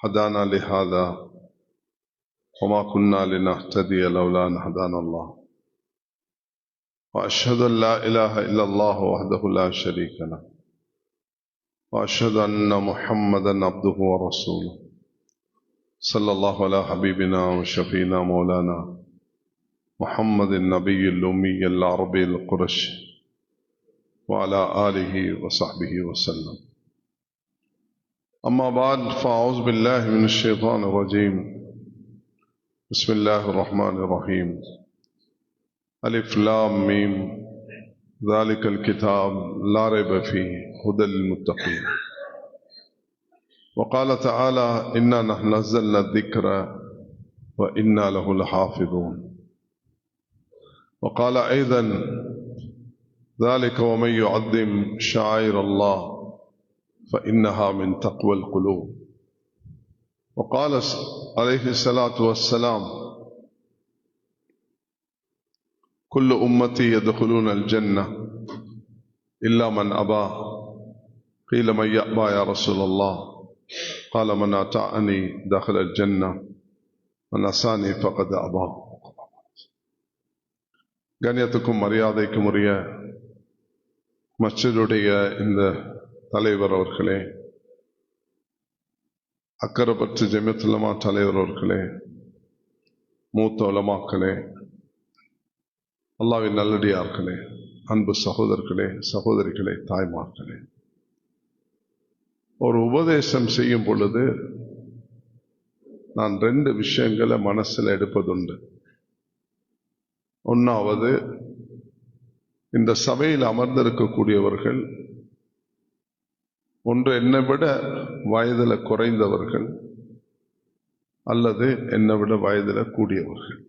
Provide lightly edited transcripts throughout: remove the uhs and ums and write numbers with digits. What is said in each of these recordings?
هدانا لهذا وما كنا لنهتدي لولا أن هدانا الله وأشهد أن لا إله إلا الله وحده لا شريك له وأشهد أن محمدا عبده ورسوله صلى الله على حبيبنا وشفينا مولانا محمد النبي الأمي العربي القرشي وعلى آله وصحبه وسلم. أما بعد فأعوذ بالله من الشيطان الرجيم. بسم الله الرحمن الرحيم. ألف لام ميم ذلك الكتاب لا ريب فيه هدى للمتقين. وقال تعالى إنا نحن نزلنا الذكر وإنا له لحافظون. وقال أيضا ذلك ومن يعظم شعائر الله فإنها من تقوى القلوب. وقال عليه الصلاة والسلام كل أمتي يدخلون الجنة إلا من أبى. قيل من يأبى يا رسول الله؟ قال من أطاعني دخل الجنة من عصاني فقد أبى. கண்ணியத்துக்கும் மரியாதைக்கும் உரிய மஸ்ஜிதுடைய இந்த தலைவர் அவர்களே, அக்கரைப்பற்று ஜமியத்துல் உலமா தலைவர் அவர்களே, மூத்த உலமாக்களே, அல்லாஹ்வின் நல்லடியார்களே, அன்பு சகோதரர்களே, சகோதரிகளே, தாய்மார்களே, ஒரு உபதேசம் செய்யும் பொழுது நான் 2 விஷயங்களை மனசில் எடுப்பதுண்டு. ஒன்றாவது, இந்த சபையில் அமர்ந்திருக்கக்கூடியவர்கள் ஒன்று என்னை விட வயதில் குறைந்தவர்கள் அல்லது என்னை விட வயதில் கூடியவர்கள்.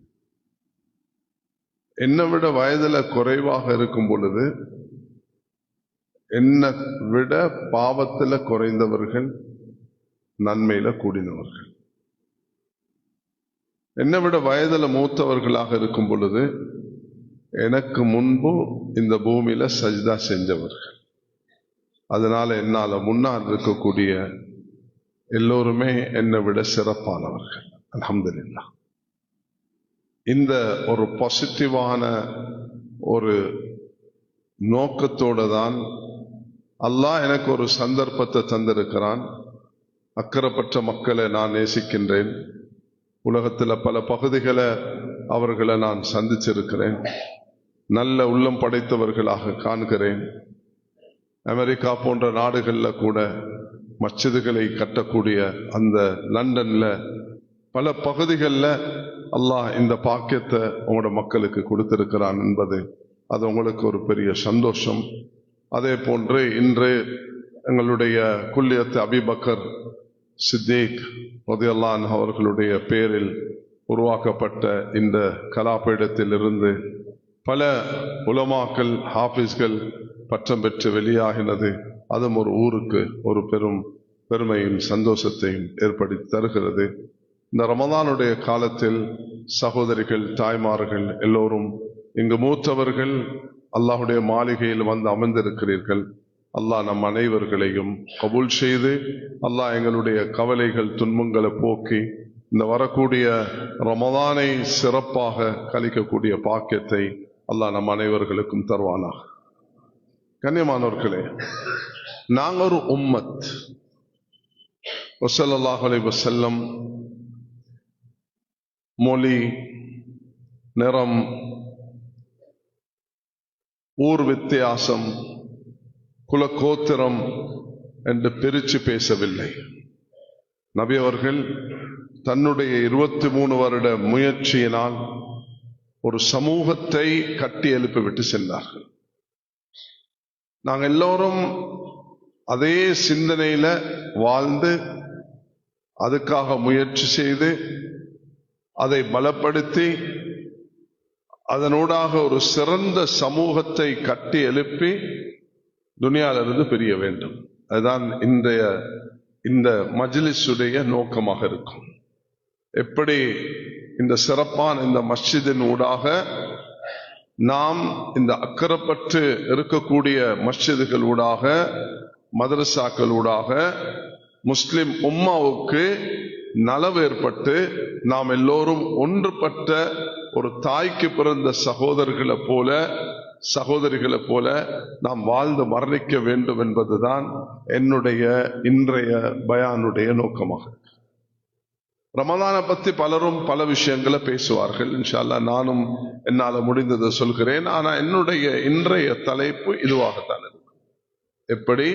என்னை விட வயதில் குறைவாக இருக்கும் பொழுது என்னை விட பாவத்தில் குறைந்தவர்கள், நன்மையில கூடினவர்கள். என்னை விட வயதில் மூத்தவர்களாக இருக்கும் பொழுது எனக்கு முன்பு இந்த பூமியில சஜ்தா செஞ்சவர்கள். அதனால என்னால முன்னால் இருக்கக்கூடிய எல்லோருமே என்னை விட சிறப்பானவர்கள். அல்ஹம்துலில்லாஹ். இந்த ஒரு பாசிட்டிவான ஒரு நோக்கத்தோடு தான் அல்லாஹ் எனக்கு ஒரு சந்தர்ப்பத்தை தந்திருக்கிறான். அக்கரைப்பற்ற மக்களை நான் நேசிக்கின்றேன். உலகத்தில் பல பகுதிகளை அவர்களை நான் சந்திச்சிருக்கிறேன். நல்ல உள்ளம் படைத்தவர்களாக காண்கிறேன். அமெரிக்கா போன்ற நாடுகளில் கூட மஸ்ஜிதுகளை கட்டக்கூடிய அந்த லண்டன்ல பல பகுதிகளில் அல்லாஹ் இந்த பாக்கியத்தை உங்களோட மக்களுக்கு கொடுத்திருக்கிறான் என்பது அது உங்களுக்கு ஒரு பெரிய சந்தோஷம். அதே போன்று இன்று எங்களுடைய குல்லியத் அபீபக்கர் சித்திக் ரலியல்லாஹு அன்ஹு அவர்களுடைய பேரில் உருவாக்கப்பட்ட இந்த கலாபீடத்திலிருந்து பல உலமாக்கள், ஹாஃபிஸ்கள் பட்டம் பெற்று வெளியாகினது. அதுவும் ஒரு ஊருக்கு ஒரு பெரும் பெருமையும் சந்தோஷத்தையும் ஏற்படுத்தி தருகிறது. இந்த ரமதானுடைய காலத்தில் சகோதரிகள், தாய்மார்கள் எல்லோரும் இங்கு மூத்தவர்கள் அல்லாஹுடைய மாளிகையில் வந்து அமர்ந்திருக்கிறீர்கள். அல்லாஹ் நம் அனைவர்களையும் கபூல் செய்து அல்லாஹ் எங்களுடைய கவலைகள், துன்பங்களை போக்கி இந்த வரக்கூடிய ரமதானை சிறப்பாக கழிக்கக்கூடிய பாக்கியத்தை அல்லாஹ் நம் அனைவர்களுக்கும் தருவானாக. கண்ணியமானவர்களே, நாங்கள் ஒரு உம்மத். ஸல்லல்லாஹு அலைஹி வஸல்லம் மொழி, நிறம், ஊர் வித்தியாசம், குலகோத்திரம் என்று பிரித்து பேசவில்லை. நபி அவர்கள் தன்னுடைய 23 வருட முயற்சியினால் ஒரு சமூகத்தை கட்டி எழுப்பிவிட்டு சென்றார்கள். நாங்கள் எல்லோரும் அதே சிந்தனையில வாழ்ந்து அதுக்காக முயற்சி செய்து அதை பலப்படுத்தி அதனூடாக ஒரு சிறந்த சமூகத்தை கட்டி எழுப்பி துனியாவிலிருந்து பிரிய வேண்டும். அதுதான் இந்த மஜ்லிஸுடைய நோக்கமாக இருக்கும். எப்படி இந்த சிறப்பான இந்த மஸ்ஜிதின் ஊடாக நாம் இந்த அக்கரைப்பற்று இருக்கக்கூடிய மஸ்ஜிதுகள் ஊடாக, மதரசாக்கள் ஊடாக முஸ்லிம் உம்மாவுக்கு நலவு ஏற்பட்டு நாம் எல்லோரும் ஒன்றுபட்ட ஒரு தாய்க்கு பிறந்த சகோதரிகளை போல நாம் வாழ்ந்து மரணிக்க வேண்டும் என்பதுதான் என்னுடைய இன்றைய பயானுடைய நோக்கமாக. ரமதானை பத்தி பலரும் பல விஷயங்களை பேசுவார்கள். இன்ஷா அல்லாஹ் நானும் என்னால முடிந்ததை சொல்கிறேன். ஆனா என்னுடைய இன்றைய தலைப்பு இதுவாகத்தான் இருக்கும். எப்படி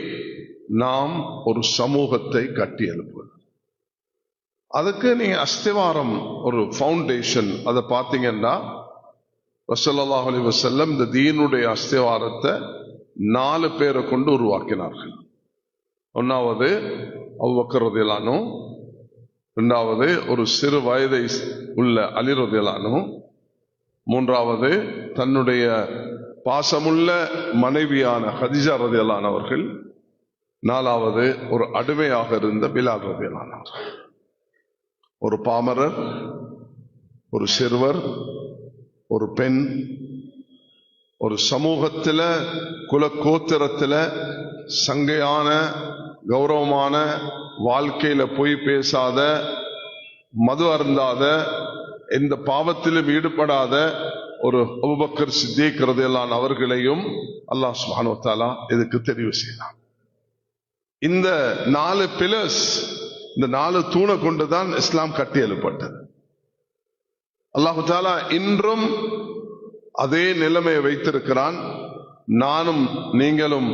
நாம் ஒரு சமூகத்தை கட்டி எழுப்புவது. அதுக்கு நீங்க அஸ்திவாரம், ஒரு ஃபவுண்டேஷன், அதை பார்த்தீங்கன்னா ஸல்லல்லாஹு அலைஹி வஸல்லம் இந்த தீனுடைய அஸ்திவாரத்தை 4 பேரை கொண்டு உருவாக்கினார்கள். ஒன்னாவது அபூபக்கர் ரலியல்லாஹு அன்ஹு, இரண்டாவது ஒரு சிறு வயதை உள்ள அலி ரலியல்லாஹு அன்ஹு, மூன்றாவது தன்னுடைய பாசமுள்ள மனைவியான ஹதீஜா ரலியல்லாஹு அன்ஹா அவர்கள், நாலாவது ஒரு அடிமையாக இருந்த பிலால் ரலியல்லாஹு அன்ஹு அவர்கள். ஒரு பாமரர், ஒரு சிறுவர், ஒரு பெண், ஒரு சமூகத்தில் குலக்கோத்திரத்தில் சங்கையான கௌரவமான வாழ்க்கையில போய் பேசாத, மது அருந்தாத, எந்த பாவத்திலும் ஈடுபடாத ஒரு அபூபக்கர் சித்தீக் ரலியல்லாஹு அன்ஹு அவர்களையும் அல்லாஹ் சுப்ஹானஹு வ தஆலா இதுக்கு தெரிவு செய்தார். இந்த 4 பில்லர்ஸ், இந்த 4 தூணை கொண்டுதான் இஸ்லாம் கட்டி எழுப்பட்டது. அல்லாஹு தஆலா இன்றும் அதே நிலைமையை வைத்திருக்கிறான். நானும் நீங்களும்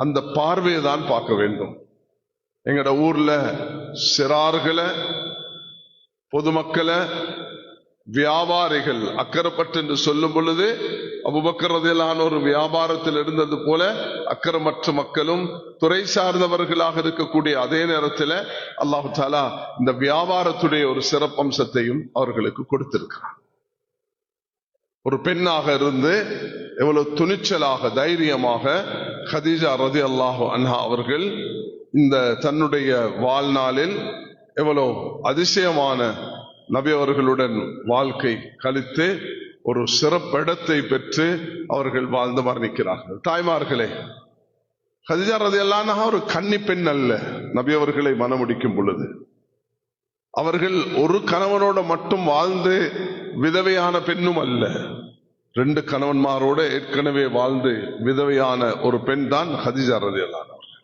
அந்த பார்வையை தான் பார்க்க வேண்டும். எங்கட ஊர்ல சிறார்களை, பொதுமக்களை, வியாபாரிகள் அக்கறைப்பட்டு என்று சொல்லும் பொழுது அபூபக்கர் ரலியல்லாஹு அன்ஹு ஒரு வியாபாரத்தில் இருந்தது போல அக்கறைமற்ற மக்களும் துறை சார்ந்தவர்களாக இருக்கக்கூடிய அதே நேரத்தில் அல்லாஹு தஆலா இந்த வியாபாரத்துடைய ஒரு சிறப்பம்சத்தையும் அவர்களுக்கு கொடுத்திருக்கிறார். ஒரு பெண்ணாக இருந்து எவ்வளவு துணிச்சலாக தைரியமாக ஹதீஜா ரலியல்லாஹு அன்ஹா அவர்கள் இந்த தன்னுடைய வாழ்நாளில் எவ்வளவு அதிசயமான நபி அவர்களுடன் வாழ்க்கை கழித்து ஒரு சிறப்பிடத்தை பெற்று அவர்கள் வாழ்ந்து மரணிக்கிறார்கள். தாய்மார்களே, ஹதீஜா ரலியல்லாஹு அன்ஹா ஒரு கன்னி பெண் அல்ல. நபி அவர்களை மணமுடிக்கும் பொழுது அவர்கள் ஒரு கணவனோட மட்டும் வாழ்ந்து விதவையான பெண்ணும் அல்ல. 2 கணவன்மாரோட ஏற்கனவே வாழ்ந்து விதவையான ஒரு பெண் தான் ஹதீஜா ரலியல்லாஹு அன்ஹா.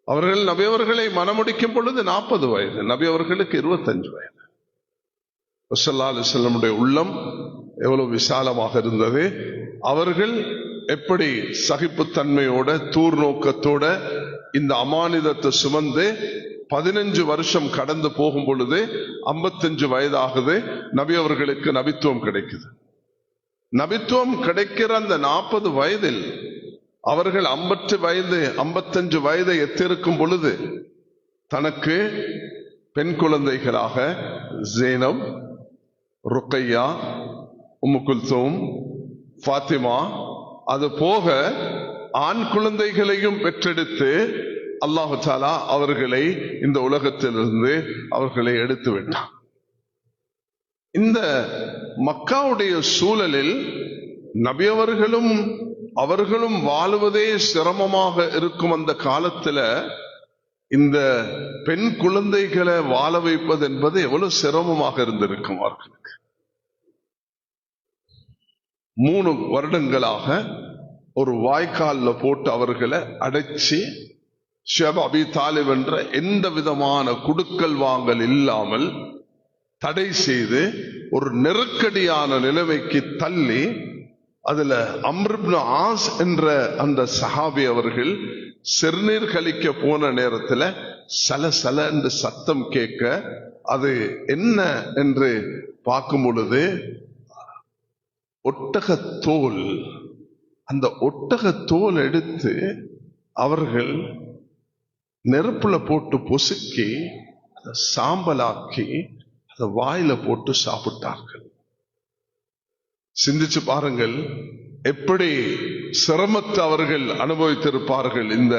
அவர்கள் நபி அவர்களை மணமுடிக்கும் பொழுது 40 வயது, நபி அவர்களுக்கு 25 வயது. ஸல்லல்லாஹு அலைஹி வஸல்லமுடைய உள்ளம் எவ்வளவு விசாலமாக இருந்தது. அவர்கள் எப்படி சகிப்புத்தன்மையோட, தூர்நோக்கத்தோட இந்த அமானிதத்தை சுமந்து 15 வருஷம் கடந்து போகும் பொழுது 55 வயதாகுது. நபி அவர்களுக்கு நபித்துவம் கிடைக்குது. நபித்துவம் கிடைக்கிற அந்த 40 வயதில் அவர்கள் 55 வயதை எத்திருக்கும் பொழுது தனக்கு பெண் குழந்தைகளாக ஜெய்னப், ருக்கையா, உம்மு குல்தூம், ஃபாத்திமா, அது போக ஆண் குழந்தைகளையும் பெற்றெடுத்து அல்லாஹு தஆலா அவர்களை இந்த உலகத்திலிருந்து அவர்களை எடுத்து விட்டார். இந்த மக்காவுடைய சூழலில் நபி அவர்களும் வாழுவதே சிரமமாக இருக்கும் அந்த காலத்துல இந்த பெண் குழந்தைகளை வாழ வைப்பது என்பது எவ்வளவு சிரமமாக இருந்திருக்கும் அவர்களுக்கு. 3 வருடங்களாக ஒரு வாய்க்கால்ல போட்டு அவர்களை அடைச்சி, ஷேப் அபி தாலிப் என்ற எந்த விதமான குடுக்கல் வாங்கல் இல்லாமல் தடை செய்து ஒரு நெருக்கடியான நிலைமைக்கு தள்ளி, அதுல அம்ர் இப்னு ஆஸ் என்ற அந்த சஹாபி அவர்கள் சிறுநீர் கழிக்க போன நேரத்துல சலசல என்று சத்தம் கேட்க, அது என்ன என்று பார்க்கும் பொழுது ஒட்டகத்தோல், அந்த ஒட்டகத்தோல் எடுத்து அவர்கள் நெருப்புல போட்டு பொசுக்கி அதை சாம்பலாக்கி அதை வாயில போட்டு சாப்பிட்டார்கள். சிந்திச்சு பாருங்கள், எப்படி சிரமத்தை அவர்கள் அனுபவித்திருப்பார்கள். இந்த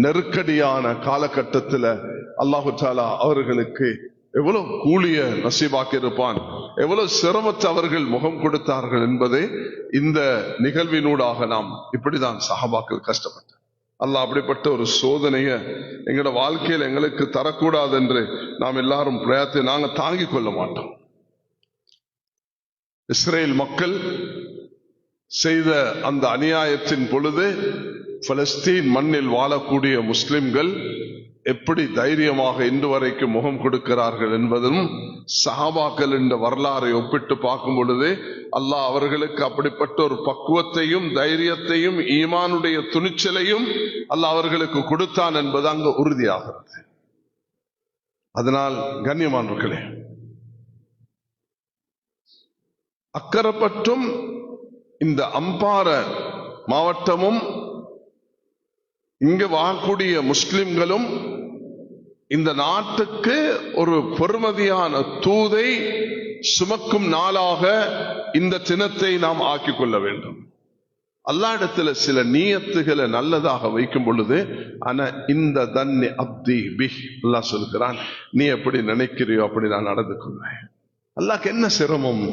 நெருக்கடியான காலகட்டத்தில் அல்லாஹு தஆலா அவர்களுக்கு எவ்வளவு கூலிய நசீபாக்கி இருப்பான், எவ்வளவு சிரமத்தை அவர்கள் முகம் கொடுத்தார்கள் என்பதை இந்த நிகழ்வினூடாக நாம் இப்படிதான் சஹாபாக்கள் கஷ்டப்பட்டார். அல்லாஹ் அப்படிப்பட்ட ஒரு சோதனையை எங்களோட வாழ்க்கையில் எங்களுக்கு தரக்கூடாது என்று நாம் எல்லாரும் பிரயத்தை நாங்கள் தாங்கிக் கொள்ள மாட்டோம். இஸ்ரேல் மக்கள் செய்த அந்த அநியாயத்தின் பொழுது பலஸ்தீன் மண்ணில் வாழக்கூடிய முஸ்லிம்கள் எப்படி தைரியமாக இன்று வரைக்கும் முகம் கொடுக்கிறார்கள் என்பதும் சஹாபாக்கள் என்ற வரலாறை ஒப்பிட்டு பார்க்கும் பொழுது அல்லாஹ் அவர்களுக்கு அப்படிப்பட்ட ஒரு பக்குவத்தையும் தைரியத்தையும் ஈமானுடைய துணிச்சலையும் அல்லாஹ் அவர்களுக்கு கொடுத்தான் என்பது அங்கு உறுதியாகிறது. அதனால் கண்ணியமானவர்களே, அக்கரைப்பற்றும் இந்த அம்பார மாவட்டமும் இங்கு வாழக்கூடிய முஸ்லிம்களும் இந்த நாட்டுக்கு ஒரு பெருமதியான தூதை சுமக்கும் நாளாக இந்த தினத்தை நாம் ஆக்கிக் கொள்ள வேண்டும். அல்லாஹ்விடத்துல சில நியத்துகளை நல்லதாக வைக்கும் பொழுது, ஆனா இந்த தன்னி அப்தி பிஹ் அல்லாஹ் சொல்கிறான், நீ எப்படி நினைக்கிறியோ அப்படி நான் நடந்து கொள்வேன். அல்லாஹ்க்கு என்ன சிரமம்?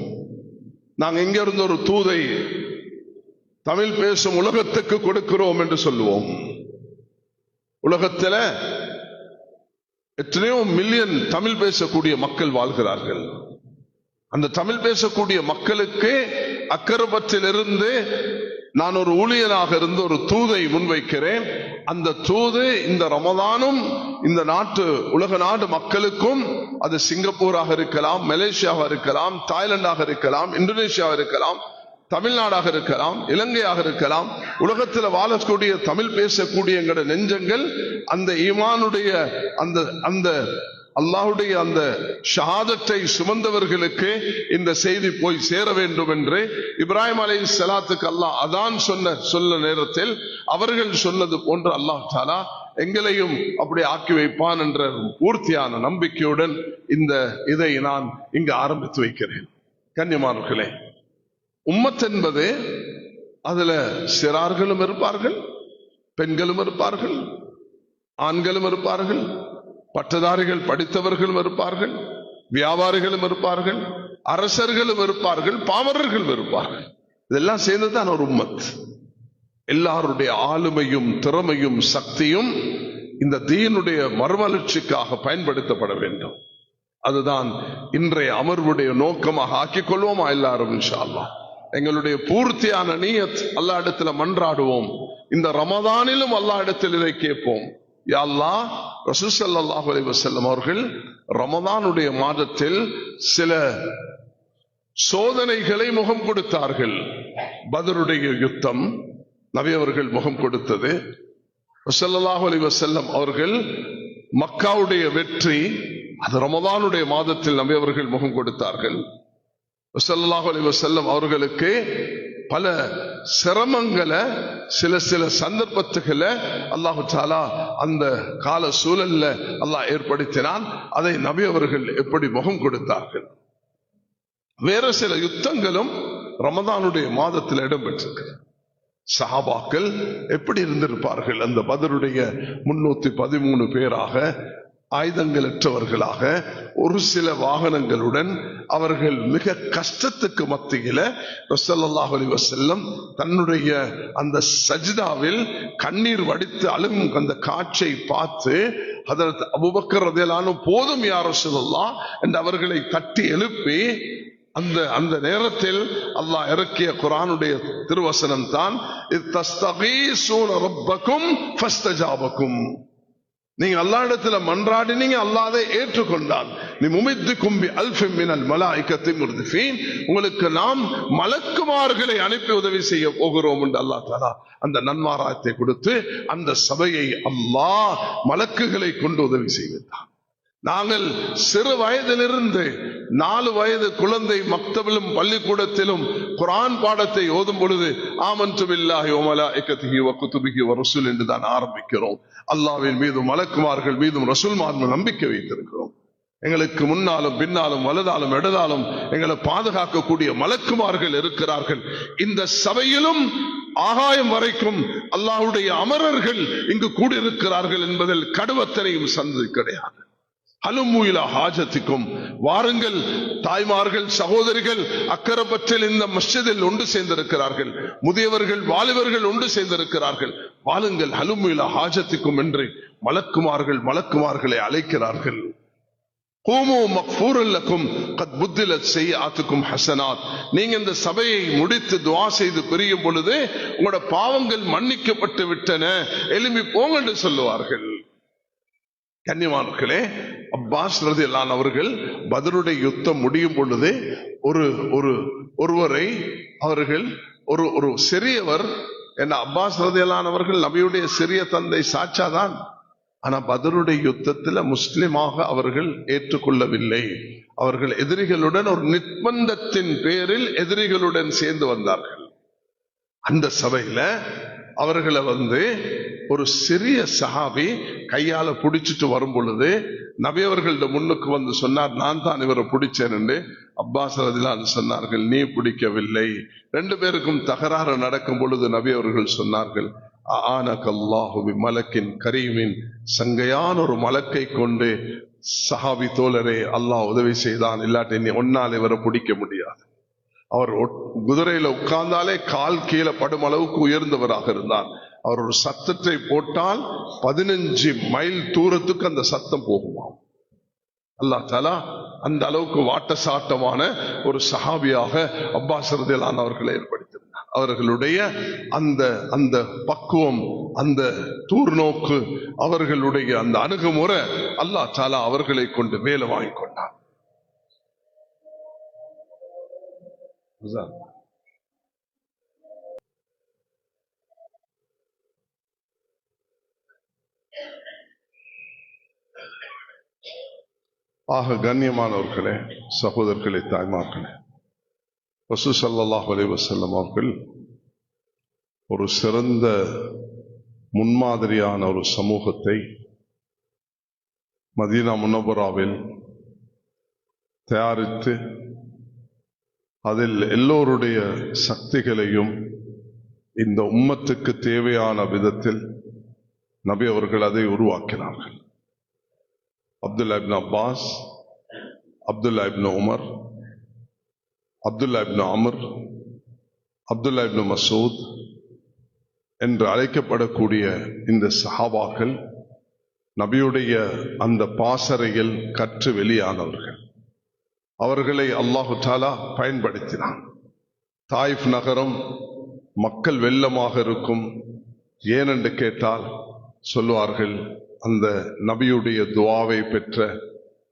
நாங்க எங்க இருந்து ஒரு தூதை தமிழ் பேசும் உலகத்துக்கு கொடுக்கிறோம் என்று சொல்லுவோம். உலகத்தில் எத்தனையோ மில்லியன் தமிழ் பேசக்கூடிய மக்கள் வாழ்கிறார்கள். அந்த தமிழ் பேசக்கூடிய மக்களுக்கு அக்கரைப்பற்றிலிருந்து நான் ஒரு ஊழியனாக இருந்து ஒரு தூதை முன்வைக்கிறேன். அந்த தூது இந்த ரமதானும் இந்த நாட்டு உலக நாடு மக்களுக்கும், அது சிங்கப்பூராக இருக்கலாம், மலேசியாவாக இருக்கலாம், தாய்லாந்தாக இருக்கலாம், இந்தோனேஷியாவாக இருக்கலாம், தமிழ்நாடாக இருக்கலாம், இலங்கையாக இருக்கலாம், உலகத்தில் வாழக்கூடிய தமிழ் பேசக்கூடிய எங்களோட நெஞ்சங்கள் அந்த ஈமானுடைய அந்த அல்லாஹ்வுடைய அந்த ஷஹாதத்தை சுமந்தவர்களுக்கு இந்த செய்தி போய் சேர வேண்டும் என்று இப்ராஹிம் அலைஹிஸ்ஸலாத்துக்கு அல்லாஹ் அதான் சொன்ன நேரத்தில் அவர்கள் சொன்னது போன்று அல்லாஹ் தஆலா எங்களையும் அப்படி ஆக்கி வைப்பான் என்ற பூர்த்தியான நம்பிக்கையுடன் இதை நான் இங்கு ஆரம்பித்து வைக்கிறேன். கண்ணியமானவர்களே, உம்மத் என்பது அதுல சிறார்களும் இருப்பார்கள், பெண்களும் இருப்பார்கள், ஆண்களும் இருப்பார்கள், பட்டதாரிகள் படித்தவர்களும் இருப்பார்கள், வியாபாரிகளும் இருப்பார்கள், அரசர்களும் இருப்பார்கள், பாமரர்களும் இருப்பார்கள். இதெல்லாம் சேர்ந்துதான் ஒரு உம்மத். எல்லாருடைய ஆளுமையும் திறமையும் சக்தியும் இந்த தீனுடைய மறுமலர்ச்சிக்காக பயன்படுத்தப்பட வேண்டும். அதுதான் இன்றைய அமர்வுடைய நோக்கமாக ஆக்கிக் கொள்வோமா எல்லாரும் இன்ஷா அல்லாஹ். எங்களுடைய பூர்த்தியான நியத் அல்லாஹ் இடத்துல மன்றாடுவோம். இந்த ரமதானிலும் அல்லாஹ் இடத்தில் இதை கேட்போம். யா அல்லாஹ், ரசூல் ஸல்லல்லாஹு அலைஹி வஸல்லம் அவர்கள் ரமதானுடைய மாதத்தில் சில சோதனைகளை முகம் கொடுத்தார்கள். பத்ருடைய யுத்தம் நபி அவர்கள் முகம் கொடுத்தது. ஸல்லல்லாஹு அலைஹி வஸல்லம் அவர்கள் மக்காவுடைய வெற்றி, அது ரமதானுடைய மாதத்தில் நபி அவர்கள் முகம் கொடுத்தார்கள். ஸல்லல்லாஹு அலைஹி வஸல்லம் அவர்களுக்கு பல சிரமங்களை சில சந்தர்ப்பத்துகளை அல்லாஹு தஆலா அந்த கால சூழல்ல அல்லாஹ் ஏற்படுத்தினான். அதை நபி அவர்கள் எப்படி முகம் கொடுத்தார்கள். வேற சில யுத்தங்களும் ரமதானுடைய மாதத்தில் இடம்பெற்றிருக்கிறது. சஹாபாக்கள் எப்படி இருந்திருப்பார்கள்? அந்த பத்ருடைய 313 பேராக, ஆயுதங்களற்றவர்களாக, ஒரு சில வாகனங்களுடன் அவர்கள் மிக கஷ்டத்துக்கு மத்தியில ஸல்லல்லாஹு அலைஹி வஸல்லம் தன்னுடைய அந்த சஜ்தாவில் கண்ணீர் வடித்து அழும் அந்த காட்சியை பார்த்து ஹதரத் அபூபக்கர் ரலியல்லாஹு அன்ஹு போதும் யா ரசூலல்லாஹ் என்று அவர்களை தட்டி எழுப்பி அந்த நேரத்தில் அல்லாஹ் இறக்கிய குர்ஆனுடைய திருவசனம் தான் இத்தஸ்தகீஸூன ரப்பக்கும் ஃபஸ்தஜாபக்கும். நீங்க அல்லாஹ்விடத்துல மன்றாடினீங்க, அல்லாஹ் அதை ஏற்றுக்கொண்டான். நீ முமித்துக்கும் பி அல்ஃபின் மினல் மலாயிகத்தி முர்திஃபீன், உங்களுக்கு நாம் மலக்குமார்களை அனுப்பி உதவி செய்ய போகிறோம் என்று அல்லாஹ் தஆலா அந்த நன்மாராயத்தை கொடுத்து அந்த சபையை அல்லாஹ் மலக்குகளை கொண்டு உதவி செய்தான். நாங்கள் சிறு வயதிலிருந்து 4 வயது குழந்தை மக்தபிலும் பள்ளிக்கூடத்திலும் குர்ஆன் பாடத்தை ஓதும் பொழுது ஆமன்து பில்லாஹி வ மலாயிகத்திஹி வ குதுபிஹி வ ருசுல் என்று தான் ஆரம்பிக்கிறோம். அல்லாஹ்வின் மீதும் மலக்குமார்கள் மீதும் ரசூல்மார் மீதும் நம்பிக்கை வைத்திருக்கிறோம். எங்களுக்கு முன்னாலும் பின்னாலும் வலதாலும் இடதாலும் எங்களை பாதுகாக்கக்கூடிய மலக்குமார்கள் இருக்கிறார்கள். இந்த சபையிலும் ஆகாயம் வரைக்கும் அல்லாஹ்வுடைய அமரர்கள் இங்கு கூடியிருக்கிறார்கள் என்பதில் கடுவத்தனையும் சந்ததி கிடையாது. ஹலுமுயிலா ஹாஜத்திக்கும், வாருங்கள் தாய்மார்கள் சகோதரிகள் அக்கரைப்பற்றில் இந்த மஸ்ஜிதில் ஒன்று சேர்ந்திருக்கிறார்கள். முதியவர்கள் வாலிபர்கள் ஒன்று சேர்ந்திருக்கிறார்கள். வாழுங்கள், ஹலுமிலா ஹாஜத்திக்கும் என்று மலக்குமார்களை அழைக்கிறார்கள். கூமு மக்ஃபூரன் லக்கும் கத் புத்திலத் ஸய்யிஆத்துக்கும் ஹஸனாத். நீங்க இந்த சபையை முடித்து துஆ செய்து பிரியும் பொழுது உங்களோட பாவங்கள் மன்னிக்கப்பட்டு விட்டன, எழும்பி போங்க என்று சொல்லுவார்கள். கண்ணியமானவர்களே, அப்பாஸ் ரலியல்லாஹு அன்ஹு அவர்கள் பத்ருடைய யுத்தம் முடியும் பொழுது ஒருவரை அவர்கள் ஒரு சிறியவர், என்ன அப்பாஸ் ரலியல்லாஹு அன்ஹு அவர்கள் நபியுடைய சிறிய தந்தை சாச்சாதான், ஆனா பத்ருடைய யுத்தத்தில் முஸ்லிமாக அவர்கள் ஏற்றுக்கொள்ளவில்லை. அவர்கள் எதிரிகளுடன் ஒரு நிர்பந்தத்தின் பேரில் எதிரிகளுடன் சேர்ந்து வந்தார்கள். அந்த சபையில அவர்களை ஒரு சிறிய சஹாபி கையால பிடிச்சிட்டு வரும் பொழுது நபி அவர்கள்ட்ட முன்னுக்கு வந்து சொன்னார், நான் தான் இவரை பிடிச்சேன் என்று. அப்பாஸ் ரலியல்லாஹு அன்ஹு சொன்னார்கள், நீ பிடிக்கவில்லை. ரெண்டு பேருக்கும் தகராறு நடக்கும் பொழுது நபி அவர்கள் சொன்னார்கள், ஆனகல்லாஹு பிமலக்கின் கரீமின், சங்கையான ஒரு மலக்கை கொண்டு சஹாபி தோழரே அல்லாஹ் உதவி செய்தான், இல்லாட்டி நீ ஒன்னால் இவரை பிடிக்க முடியாது. அவர் குதிரையில உட்கார்ந்தாலே கால் கீழே படும் அளவுக்கு உயர்ந்தவராக இருந்தார். அவர் ஒரு சத்தத்தை போட்டால் 15 மைல் தூரத்துக்கு அந்த சத்தம் போகுமாம். அல்லாஹ் தஆலா அந்த அளவுக்கு வாட்டசாட்டமான ஒரு சஹாபியாக அப்பாஸ் ரலியல்லாஹு அன்ஹு அவர்களை ஏற்படுத்தினார். அவர்களுடைய அந்த பக்குவம், அந்த தூர்நோக்கு, அவர்களுடைய அந்த அணுகுமுறை அல்லாஹ் தஆலா அவர்களை கொண்டு வேலை வாங்கிக் கொண்டார். ஆக கண்ணியமானவர்களே, சகோதரர்களே, தாய்மார்களே, ரசூல் ஸல்லல்லாஹு அலைஹி வஸல்லம் அவர்கள் ஒரு சிறந்த முன்மாதிரியான ஒரு சமூகத்தை மதீனா முனவ்வராவில் தயாரித்து அதில் எல்லோருடைய சக்திகளையும் இந்த உம்மத்துக்கு தேவையான விதத்தில் நபி அவர்கள் அதை உருவாக்கினார்கள். அப்துல்லா இப்னு அப்பாஸ், அப்துல்லா இப்னு உமர், அப்துல்லா இப்னு அம்ர், அப்துல்லா இப்னு மசூத் என்று அழைக்கப்படக்கூடிய இந்த சஹாபாக்கள் நபியுடைய அந்த பாசறையில் கற்று வெளியானவர்கள். அவர்களை அல்லாஹு தஆலா பயன்படுத்தினான். தாயிஃப் நகரம் மக்கள் வெள்ளமாக இருக்கும். ஏனென்று கேட்டால் சொல்வார்கள், அந்த நபியுடைய துஆவை பெற்ற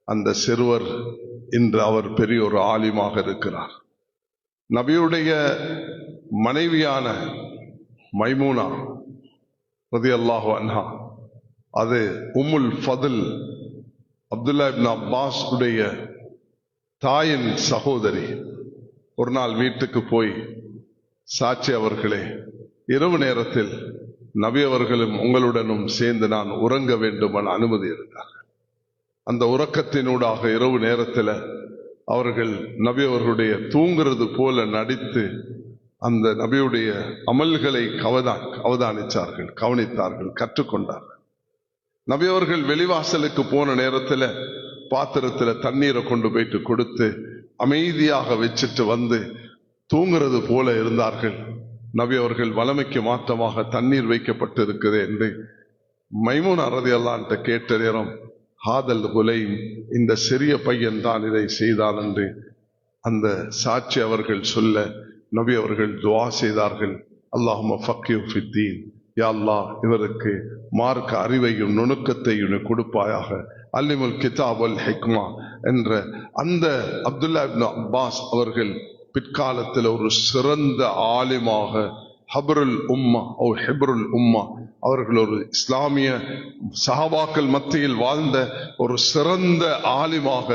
அந்த சிறுவர் இன்று அவர் பெரிய ஒரு ஆலிமாக இருக்கிறார். நபியுடைய மனைவியான மைமூனா ரலியல்லாஹு அன்ஹா, அது உம்முல் ஃபதுல், அப்துல்லா இப்னு அப்பாஸ் உடைய தாயின் சகோதரி. ஒரு நாள் வீட்டுக்கு போய், சாட்சி அவர்களே, இரவு நேரத்தில் நபி அவர்களும் உங்களுடனும் சேர்ந்து நான் உறங்க வேண்டும் என அனுமதி எடுத்தார்கள். அந்த உறக்கத்தினூடாக இரவு நேரத்தில் அவர்கள் நபி அவர்களுடைய தூங்குறது போல நடித்து அந்த நபியுடைய அமல்களை அவதானித்தார்கள், கவனித்தார்கள், கற்றுக்கொண்டார்கள். நபி அவர்கள் வெளிவாசலுக்கு போன நேரத்தில் பாத்திரத்தில் தண்ணீரை கொண்டு போயிட்டு கொடுத்து அமைதியாக வச்சுட்டு வந்து தூங்குறது போல இருந்தார்கள். நபி அவர்கள் வலமைக்கு மாற்றமாக தண்ணீர் வைக்கப்பட்டு இருக்குது என்று மைமூனா ரலியல்லாஹு அன்ஹா கேட்ட நேரம், ஹாதல் குலைம், இந்த சிறிய பையன் தான் இதை செய்தான் என்று அந்த சாட்சி அவர்கள் சொல்ல நபி அவர்கள் துஆ செய்தார்கள், அல்லாஹும்ம ஃபக்ஹிஹு ஃபித்தீன், யா அல்லாஹ் இவருக்கு மார்க்க அறிவையும் நுணுக்கத்தையும் கொடுப்பாயாக, அல்லிமுல் கிதாப் வல் ஹிக்மா என்ற அந்த அப்துல்லா இப்னு அப்பாஸ் அவர்கள் பிற்காலத்தில் ஒரு சிறந்த ஆலிமாக ஹப்ருல் உம்மா ஹிப்ருல் உம்மா, அவர்கள் ஒரு இஸ்லாமிய சஹாபாக்கள் மத்தியில் வாழ்ந்த ஒரு சிறந்த ஆலிமாக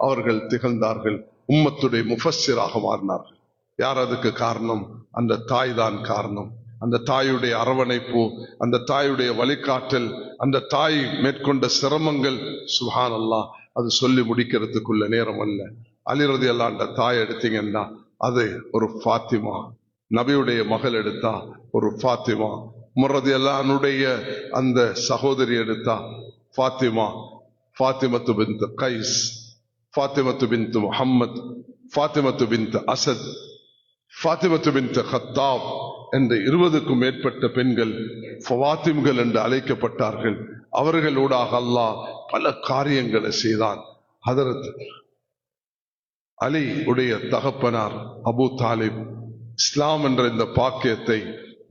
அவர்கள் திகழ்ந்தார்கள். உம்மத்துடைய முஃபஸ்ஸிராக மாறினார்கள். யார் அதுக்கு காரணம்? அந்த தாய் தான் காரணம். அந்த தாயுடைய அரவணைப்பு, அந்த தாயுடைய வழிகாட்டல், அந்த தாய் மேற்கொண்ட சிரமங்கள், சுப்ஹானல்லாஹ், அது சொல்லி முடிக்கிறதுக்குள்ள நேரம் அல்ல. அலி ரலியல்லாஹு அன்ஹு தாய் எடுத்தீங்கன்னா அது ஒரு ஃபாத்திமா, நபியுடைய மகள் எடுத்தா ஒரு ஃபாத்திமா, உமர் ரலியல்லாஹு அன்ஹுடைய அந்த சகோதரி எடுத்தா ஃபாத்திமா, ஃபாத்திமத்து பின்த் கைஸ், ஃபாத்திமத்து பின்த் முஹம்மத், ஃபாத்திமத்து பின்த் அசத், ஃபாத்திமத்து பின்த் கத்தாப், என்று 20க்கும் மேற்பட்ட பெண்கள் ஃபவாத்திம்கள் என்று அழைக்கப்பட்டார்கள். அவர்களூடாக அல்லாஹ் பல காரியங்களை செய்தான். ஹதரத் அலி உடைய தகப்பனார் அபூ தாலிப் இஸ்லாம் என்ற இந்த பாக்கியத்தை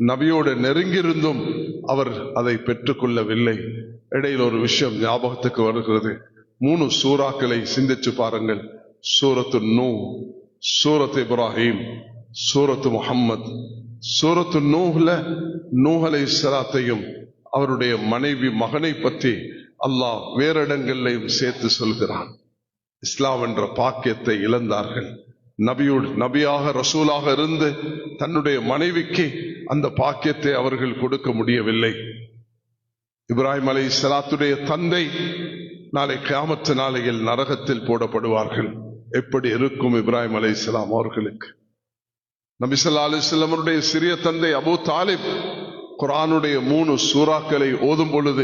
நபியோடு நெருங்கியிருந்தும் அவர் அதை பெற்றுக்கொள்ளவில்லை. இடையில் ஒரு விஷயம் ஞாபகத்துக்கு வருகிறது. 3 சூறாக்களை சிந்திச்சு பாருங்கள். சூரத்து நூ, சூரத் இப்ராஹிம், சூரத்து முஹம்மது. சூரத்து நூஹ்ல நூஹ் அலைஹிஸ்ஸலாத்தையும் அவருடைய மனைவி மகனை பற்றி அல்லாஹ் வேற இடங்களையும் சேர்த்து சொல்கிறான். இஸ்லாம் என்ற பாக்கியத்தை இழந்தார்கள். நபியாக ரசூலாக இருந்து தன்னுடைய மனைவிக்கு அந்த பாக்கியத்தை அவர்கள் கொடுக்க முடியவில்லை. இப்ராஹிம் அலைஹிஸ்ஸலாத்துடைய தந்தை நாளை கியாமத் நாளையில் நரகத்தில் போடப்படுவார்கள். எப்படி இருக்கும் இப்ராஹிம் அலைஹிஸ்ஸலாம் அவர்களுக்கு? நபி ஸல்லல்லாஹு அலைஹி வஸல்லம் அவருடைய சிறிய தந்தை அபூ தாலிப் குர்ஆனுடைய 3 சூறாக்களை ஓதும் பொழுது,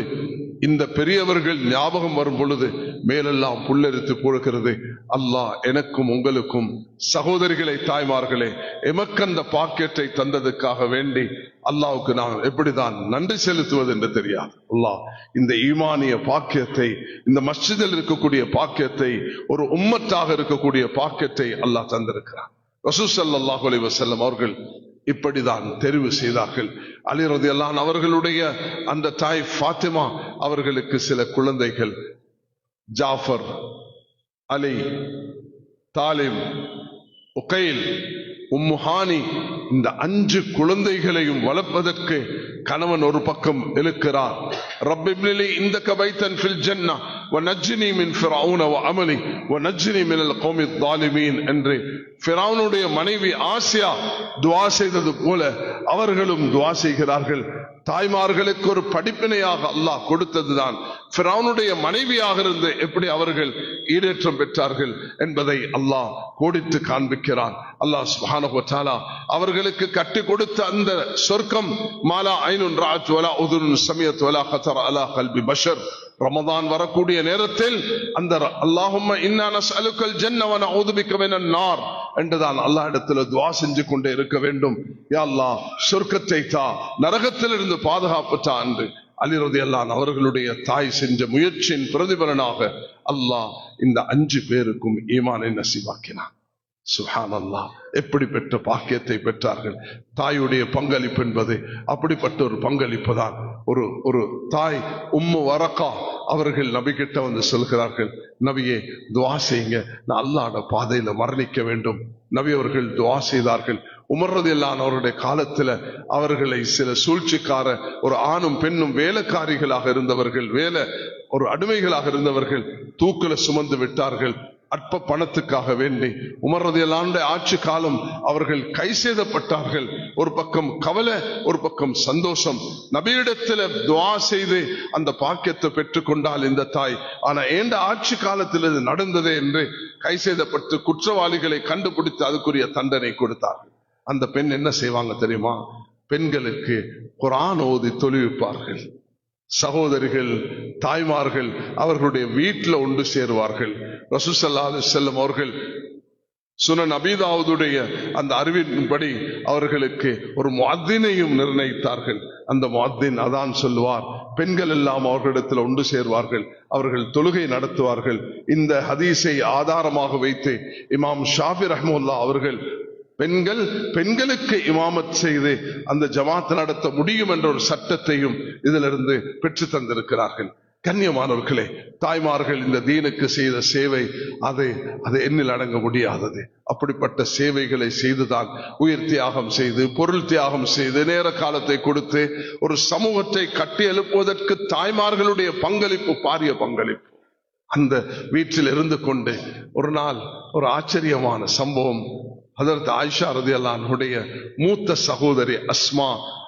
இந்த பெரியவர்கள் ஞாபகம் வரும் பொழுது மேலெல்லாம் புல்லரித்து போடுகிறது. அல்லாஹ் எனக்கும் உங்களுக்கும் சகோதரிகளை, தாய்மார்களே, எமக்கு அந்த பாக்கியத்தை தந்ததுக்காக வேண்டி அல்லாஹ்வுக்கு நான் எப்படிதான் நன்றி செலுத்துவது என்று தெரியாது. அல்லாஹ் இந்த ஈமானிய பாக்கியத்தை, இந்த மஸ்ஜிதில் இருக்கக்கூடிய பாக்கியத்தை, ஒரு உம்மத்தாக இருக்கக்கூடிய பாக்கியத்தை அல்லாஹ் தந்திருக்கிறார். ரசூல் ஸல்லல்லாஹு அலைஹி வஸல்லம் அவர்கள் இப்படிதான் தெரிவு செய்தார்கள். அலி ரலியல்லாஹு அன்ஹு அவர்களுடைய அந்த தாய் ஃபாத்திமா அவர்களுக்கு சில குழந்தைகள், ஜாஃபர், அலி, தாலிப், உகைல், உம்மு ஹானி, இந்த 5 குழந்தைகளையும் வளர்ப்பதற்கு கணவன் ஒரு பக்கம் இழுக்கிறார். ரப்பி இப்னிலி இந்தக பைத்தன் ஃபில் ஜன்னah வநஜ்னி மின் ஃபிரௌன வஅமலி வநஜ்னி மினல் கௌமித் ஸாலிமீன் என்று ஃபிரௌனுடைய மனைவி ஆசியா துஆ செய்தது போல அவர்களும் துஆ செய்கிறார்கள். தாய்மார்களுக்கு ஒரு படிப்பினையாக அல்லாஹ் கொடுத்ததுதான் ஃபிரௌனுடைய மனைவியாக இருந்து எப்படி அவர்கள் ஈடேற்றம் பெற்றார்கள் என்பதை அல்லாஹ் கோடிட்டு காண்பிக்கிறான். அல்லாஹ் சுப்ஹானஹு வ தஆலா அவர்களுக்கு கட்டி கொடுத்த அந்த சொர்க்கம் மாலா ஐனுன் ரஅத் வலா உதுன் சமியத் வலா கதர் அலா கல்பி பஷர். ரமதான் வரக்கூடிய நேரத்தில் அந்த அல்லாஹும்ம இன்னா நஸ்அலுக்கல் ஜன்னஹ வ நஊது பிக மினன் நார் என்றுதான் அல்லாஹ் இடத்துல துஆ செஞ்சு கொண்டே இருக்க வேண்டும். யா அல்லாஹ் சொர்க்கத்தை தா, நரகத்திலிருந்து பாதுகாப்பு தா என்று அலி ரலியல்லாஹு அன்ஹு அவர்களுடைய தாய் செஞ்ச முயற்சியின் பிரதிபலனாக அல்லாஹ் இந்த 5 பேருக்கும் ஈமானை நசீபாக்கினான். சுப்ஹானல்லாஹ், எப்படி பெற்ற பாக்கியத்தை பெற்றார்கள். தாயுடைய பங்களிப்பு என்பது அப்படிப்பட்ட ஒரு பங்களிப்பு தான். ஒரு தாய் உம்மு வரக்கா அவர்கள் நபி கிட்ட வந்து சொல்கிறார்கள், நபியே துஆ செய்யுங்க, நான் அல்லாஹ்வுடைய பாதையில மரணிக்க வேண்டும். நபி அவர்கள் துஆ செய்தார்கள். உமர் ரலியல்லாஹு அன்ஹு அவருடைய காலத்துல அவர்களை சில சூழ்ச்சிக்கார ஒரு ஆணும் பெண்ணும் வேலைக்காரிகளாக இருந்தவர்கள், ஒரு அடிமைகளாக இருந்தவர்கள் தூக்கில சுமந்து விட்டார்கள். அற்ப பணத்துக்காக வேண்டி உமர் ரலியல்லாஹு அன்ஹு ஆட்சி காலம் அவர்கள் கை செய்தப்பட்டார்கள். ஒரு பக்கம் கவலை, ஒரு பக்கம் சந்தோஷம். நபியிடத்தில் துஆ செய்து அந்த பாக்கியத்தை பெற்றுக் கொண்டால் இந்த தாய், ஆனா ஏண்ட ஆட்சி காலத்தில் இது நடந்ததே என்று கை செய்தப்பட்டு குற்றவாளிகளை கண்டுபிடித்து அதுக்குரிய தண்டனை கொடுத்தார்கள். அந்த பெண் என்ன செய்வாங்க தெரியுமா? பெண்களுக்கு குர்ஆன் ஓதி தொழுவிப்பார்கள். சகோதரிகள், தாய்மார்கள் அவர்களுடைய வீட்டில் ஒன்று சேருவார்கள். ரசூல் ஸல்லல்லாஹு அலைஹி வஸல்லம் அவர்கள் சுனன் அபீ தாவூதுடைய அந்த அறிவின்படி அவர்களுக்கு ஒரு முஅத்தினையும் நிர்ணயித்தார்கள். அந்த முஅத்தின் அதான் சொல்லுவார். பெண்கள் எல்லாம் அவர்களிடத்தில் ஒன்று சேர்வார்கள், அவர்கள் தொழுகை நடத்துவார்கள். இந்த ஹதீஸை ஆதாரமாக வைத்து இமாம் ஷாஃபி ரஹ்மத்துல்லாஹ் அவர்கள் பெண்களுக்கு இமாமத் செய்து அந்த ஜமாத் நடத்த முடியும் என்ற ஒரு சட்டத்தையும் இதிலிருந்து பெற்று தந்திருக்கிறார்கள். கண்ணியமானவர்களே, தாய்மார்கள் இந்த தீனுக்கு செய்த சேவை அது எண்ணில் அடங்க முடியாதது. அப்படிப்பட்ட சேவைகளை செய்துதான் உயிர் தியாகம் செய்து, பொருள் தியாகம் செய்து, நேர காலத்தை கொடுத்து ஒரு சமூகத்தை கட்டி எழுப்புவதற்கு தாய்மார்களுடைய பங்களிப்பு பாரிய பங்களிப்பு. அந்த வீட்டில் இருந்து கொண்டு ஒரு நாள் ஒரு ஆச்சரியமான சம்பவம். ஹதரத் ஆயிஷா ரலியல்லாஹு அன்ஹுடைய மூத்த சகோதரி அஸ்மா,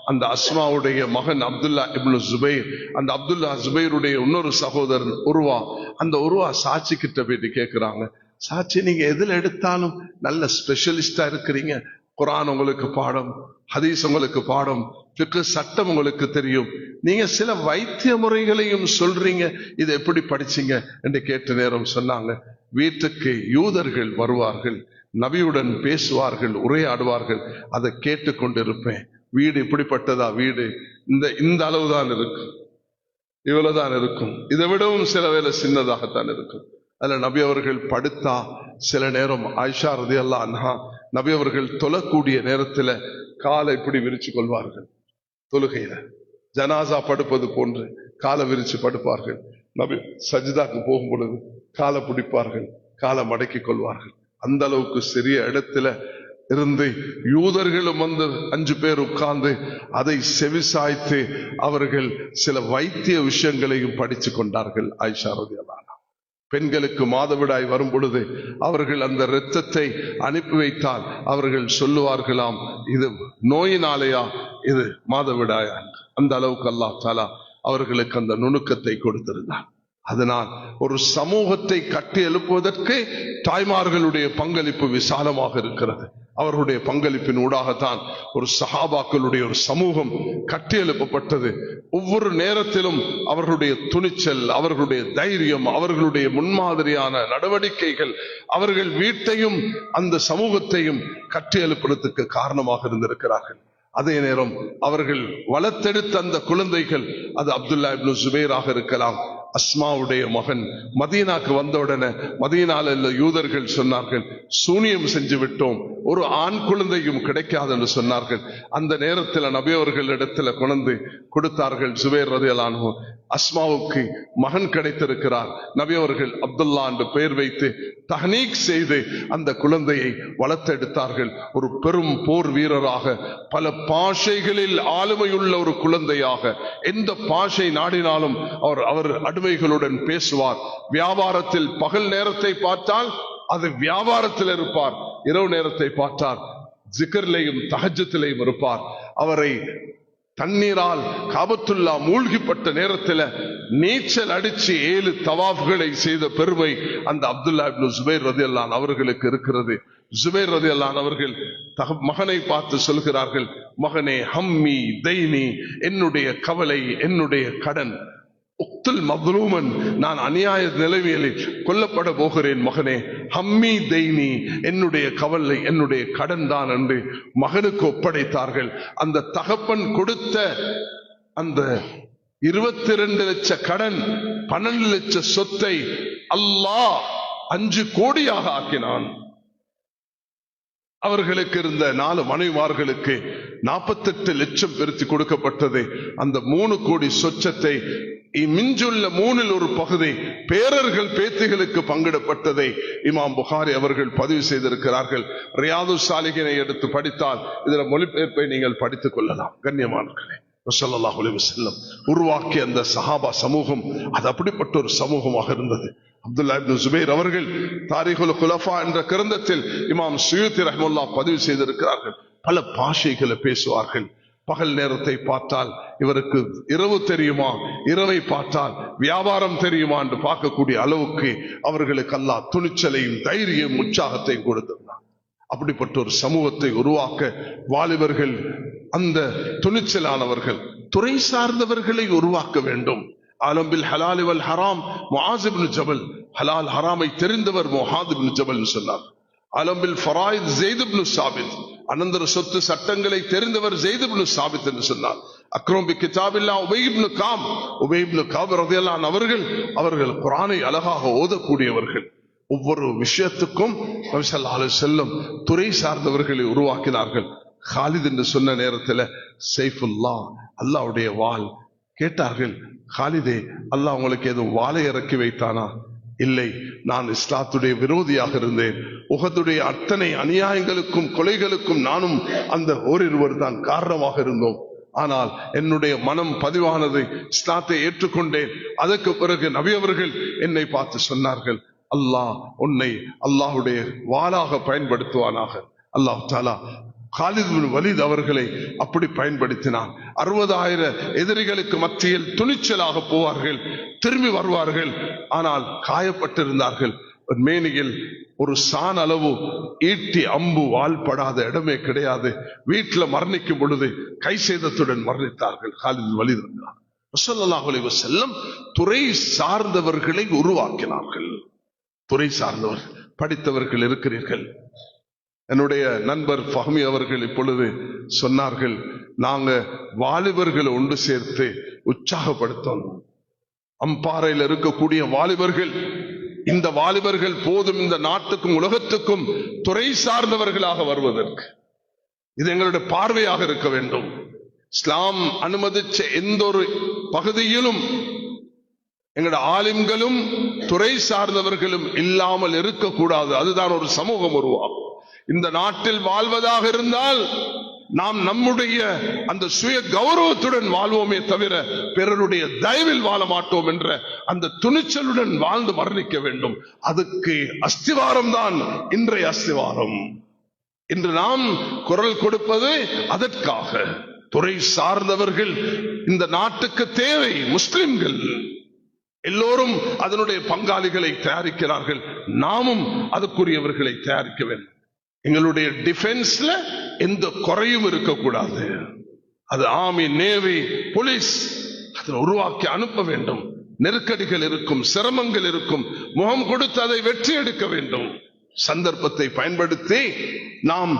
அந்த அஸ்மாவுடைய மகன் அப்துல்லா இப்னு ஜுபைர், அந்த அப்துல்லா ஜுபைருடைய இன்னொரு சகோதரன் உருவா, அந்த உருவா சாட்சி கிட்ட போயிட்டு கேட்கிறாங்க, சாட்சி நீங்க எதுல எடுத்தாலும் நல்ல ஸ்பெஷலிஸ்டா இருக்கிறீங்க, குர்ஆன் உங்களுக்கு பாடம், ஹதீஸ் உங்களுக்கு பாடம், ஃபிக்ஹ் சட்டம் உங்களுக்கு தெரியும், நீங்க சில வைத்திய முறைகளையும் சொல்றீங்க, இதை எப்படி படிச்சீங்க என்று கேட்ட நேரம் சொன்னாங்க, வீட்டுக்கு யூதர்கள் வருவார்கள், நபியுடன் பேசுவார்கள், உரையாடுவார்கள், அதை கேட்டுக்கொண்டிருப்பேன். வீடு இப்படிப்பட்டதா, வீடு இந்த அளவுதான் இருக்கும், இவ்வளவுதான் இருக்கும், இதை விடவும் சில வேளை சின்னதாகத்தான் இருக்கும். அதுல நபி அவர்கள் படுத்தா சில நேரம் ஆயிஷா ரலியல்லாஹு அன்ஹா நபி அவர்கள் தொழக்கூடிய நேரத்துல காலை இப்படி விரிச்சு கொள்வார்கள். தொழுகையில ஜனாசா படுப்பது போன்று காலை விரிச்சு படுப்பார்கள். நபி சஜிதாக்கு போகும் பொழுது காலை பிடிப்பார்கள், காலை மடக்கி கொள்வார்கள். அந்த அளவுக்கு சிறிய இடத்துல இருந்து யூதர்களும் வந்து 5 பேர் உட்கார்ந்து அதை செவிசாய்த்து அவர்கள் சில வைத்திய விஷயங்களையும் படிச்சு கொண்டார்கள். ஆயிஷா ரலியல்லாஹு அன்ஹா பெண்களுக்கு மாதவிடாய் வரும் பொழுது அவர்கள் அந்த இரத்தத்தை அனுப்பி வைத்தால் அவர்கள் சொல்லுவார்களாம், இது நோயினாலேயா, இது மாதவிடாயா. அந்த அளவுக்கு அல்லாஹ் தஆலா அவர்களுக்கு அந்த நுணுக்கத்தை கொடுத்திருந்தார். அதனால் ஒரு சமூகத்தை கட்டி எழுப்புவதற்கு தாய்மார்களுடைய பங்களிப்பு விசாலமாக இருக்கிறது. அவர்களுடைய பங்களிப்பின் ஊடாகத்தான் ஒரு சஹாபாக்களுடைய ஒரு சமூகம் கட்டி எழுப்பப்பட்டது. ஒவ்வொரு நேரத்திலும் அவர்களுடைய துணிச்சல், அவர்களுடைய தைரியம், அவர்களுடைய முன்மாதிரியான நடவடிக்கைகள் அவர்கள் வீட்டையும் அந்த சமூகத்தையும் கட்டி எழுப்புறதுக்கு காரணமாக இருந்திருக்கிறார்கள். அதே நேரம் அவர்கள் வளர்த்தெடுத்த அந்த குழந்தைகள், அது அப்துல்லா இப்னு ஜுபைராக இருக்கலாம், அஸ்மாவுடைய மகன். மதீனாக்கு வந்தவுடனே மதீனால யூதர்கள் சொன்னார்கள், சூனியம் செஞ்சு விட்டோம், ஒரு ஆண் குழந்தையும் கிடைக்காது என்று சொன்னார்கள். அந்த நேரத்தில் நபி அவர்கள் இடத்துல கொண்டு கொடுத்தார்கள். ஜுபைர் ரலியல்லாஹு அன்ஹு அஸ்மாவுக்கு மகன் கிடைத்திருக்கிறார். நபி அவர்கள் அப்துல்லா என்று பெயர் வைத்து தஹ்னீக் செய்து அந்த குழந்தையை வளர்த்தெடுத்தார்கள். ஒரு பெரும் போர் வீரராக, பல பாஷைகளில் ஆளுமையுள்ள ஒரு குழந்தையாக, எந்த பாஷை நாடினாலும் அவர் அடிமைகளுடன் பேசுவார். வியாபாரத்தில் பகல் நேரத்தை பார்த்தால் அது வியாபாரத்தில் இருப்பார், இரவு நேரத்தை பார்த்தால் ஜிகர்லையும் தஹஜ்ஜுதிலையும் இருப்பார். அவரை தண்ணீரால் காபத்துல்லா மூழ்கிப்பட்ட நேரத்தில் நீச்சல் அடிச்சு 7 தவாஃப்களை செய்த பெருமை அந்த அப்துல்லா இப்னு ஜுபைர் ரலியல்லாஹு அன்ஹு அவர்களுக்கு இருக்கிறது. ஜுபைர் ரலியல்லாஹு அன்ஹு அவர்கள் மகனை பார்த்து சொல்கிறார்கள், மகனே, ஹம்மி தைனி, என்னுடைய கவலை, என்னுடைய கடன், உக்துல் மத்லூமன், நான் அநியாய நிலைமையில் கொல்லப்பட போகிறேன் மகனே, ஹம்மி தைனி, என்னுடைய கவலை, என்னுடைய கடன் தான் என்று மகனுக்கு ஒப்படைத்தார்கள். அந்த தகப்பன் கொடுத்த அந்த 22 லட்ச கடன், 12 லட்ச சொத்தை அல்லாஹ் 5 கோடியாக ஆக்கினான். அவர்களுக்கு இருந்த 4 மனைவிமார்களுக்கு 48 லட்சம் பிரித்து கொடுக்கப்பட்டது. அந்த 3 கோடி சொச்சத்தை மிஞ்சுள்ள 3இல் ஒரு பகுதி பேரர்கள் பேத்திகளுக்கு பங்கிடப்பட்டதை இமாம் புகாரி அவர்கள் பதிவு செய்திருக்கிறார்கள். ரியாது சாலிகினை எடுத்து படித்தால் இதில் மொழிபெயர்ப்பை நீங்கள் படித்துக் கொள்ளலாம். கண்ணியமானவர்களே, ஸல்லல்லாஹு அலைஹி வஸல்லம் உருவாக்கிய அந்த சஹாபா சமூகம் அது அப்படிப்பட்ட ஒரு சமூகமாக இருந்தது. அப்துல்லா இப்னு ஜுபைர் அவர்கள் தாரிகுல் குலஃபா என்ற கிரந்தத்தில் இமாம் சுயூத்தி ரஹ்மத்துல்லாஹ் பதிவு செய்திருக்கிறார்கள். பல பாஷைகளை பேசுவார்கள். பகல் நேரத்தை பார்த்தால் இவருக்கு இரவு தெரியுமா, இரவை பார்த்தால் வியாபாரம் தெரியுமா என்று பார்க்கக்கூடிய அளவுக்கு அவர்களுக்கு அல்லாஹ் துணிச்சலையும் தைரியம் உற்சாகத்தையும் கொடுத்திருந்தார். அப்படிப்பட்ட ஒரு சமூகத்தை உருவாக்க வாலிபர்கள், அந்த துணிச்சலானவர்கள், துறை சார்ந்தவர்களை உருவாக்க வேண்டும். ஆலம் பில் ஹலால் வல் ஹராம் முஆஸ் இப்னு ஜபல், ஹலால் ஹராமை தெரிந்தவர் முஆஸ் இப்னு ஜபல் சொன்னார். ஆலம் பில் ஃபராயித் ஸைத் இப்னு சாபித், அனந்தர சொத்து சட்டங்களை தெரிந்தவர் ஸைத் இப்னு சாபித் என்று சொன்னார். அக்ரம் பி கிதாபில்லாஹ் உபை இப்னு கஅப் ரலியல்லாஹு அன்ஹு அவர்கள் குர்ஆனை அழகாக ஓதக்கூடியவர்கள். ஒவ்வொரு விஷயத்துக்கும் நபி ஸல்லல்லாஹு அலைஹி வஸல்லம் துறை சார்ந்தவர்களை உருவாக்கினார்கள். காலித் என்று சொன்ன நேரத்தில் சைஃபுல்லாஹ், அல்லாஹ்வுடைய வாள். கேட்டார்கள், காலிதே, அல்லாஹ் உங்களுக்கு ஏதோ வாளை இறக்கி வைத்தானா? இல்லை, நான் இஸ்லாத்துடைய விரோதியாக இருந்தேன். உஹதுடைய அத்தனை அநியாயங்களுக்கும் கொலைகளுக்கும் நானும் அந்த ஓரிருவர் தான் காரணமாக இருந்தோம். ஆனால் என்னுடைய மனம் பதிவானது, இஸ்லாத்தை ஏற்றுக்கொண்டேன். அதற்கு பிறகு நபி அவர்கள் என்னை பார்த்து சொன்னார்கள், அல்லாஹ் உன்னை அல்லாஹுடைய வாளாக பயன்படுத்துவானாக. அல்லாஹ் தஆலா காலித் பின் வலீத் அவர்களை அப்படி பயன்படுத்தினார். 60,000 எதிரிகளுக்கு மத்தியில் துணிச்சலாக போவார்கள், திரும்பி வருவார்கள். ஆனால் காயப்பட்டிருந்தார்கள். மேனியில் ஒரு சான் அளவு ஈட்டி அம்பு வாழ்படாத இடமே கிடையாது. வீட்டில் மரணிக்கும் பொழுது கை சேதத்துடன் மரணித்தார்கள் காலித் பின் வலீத் ஸல்லல்லாஹு அலைஹி வஸல்லம் துறை சார்ந்தவர்களை உருவாக்கினார்கள். துறை சார்ந்தவர்கள், படித்தவர்கள் இருக்கிறீர்கள், என்னுடைய நண்பர் ஃபஹ்மி அவர்கள் இப்பொழுது சொன்னார்கள், நாங்க வாலிபர்களை ஒன்று சேர்த்து உற்சாகப்படுத்தணும். அம்பாறையில் இருக்கக்கூடிய வாலிபர்கள், இந்த வாலிபர்கள் போதும் இந்த நாட்டுக்கும் உலகத்துக்கும் துறை சார்ந்தவர்களாக வருவதற்கு. இது எங்களுடைய பார்வையாக இருக்க வேண்டும். இஸ்லாம் அனுமதிச்ச எந்த ஒரு பகுதியிலும் எங்களுடைய ஆலிம்களும் துறை சார்ந்தவர்களும் இல்லாமல் இருக்கக்கூடாது. அதுதான் ஒரு சமூகம் உருவாகும். இந்த நாட்டில் வாழ்வதாக இருந்தால் நாம் நம்முடைய அந்த சுய கௌரவத்துடன் வாழ்வோமே தவிர பிறருடைய தயவில் வாழ மாட்டோம் என்ற அந்த துணிச்சலுடன் வாழ்ந்து மரணிக்க வேண்டும். அதுக்கு அஸ்திவாரம் தான் இன்றைய அஸ்திவாரம். இன்று நாம் குரல் கொடுப்பது அதற்காக. துறை சார்ந்தவர்கள் இந்த நாட்டுக்கு தேவை. முஸ்லிம்கள் எல்லோரும் அதனுடைய பங்காளிகளை தயாரிக்கிறார்கள். நாமும் அதுக்குரியவர்களை தயாரிக்க வேண்டும். எங்களுடைய டிஃபென்ஸ்ல எந்த குறையும் இருக்கக்கூடாது. அது ஆர்மி, நேவி, போலீஸ் அதை உருவாக்கி அனுப்ப வேண்டும். நெருக்கடிகள் இருக்கும், சிரமங்கள் இருக்கும், முகம் கொடுத்து அதை வெற்றி எடுக்க வேண்டும். சந்தர்ப்பத்தை பயன்படுத்தி நாம்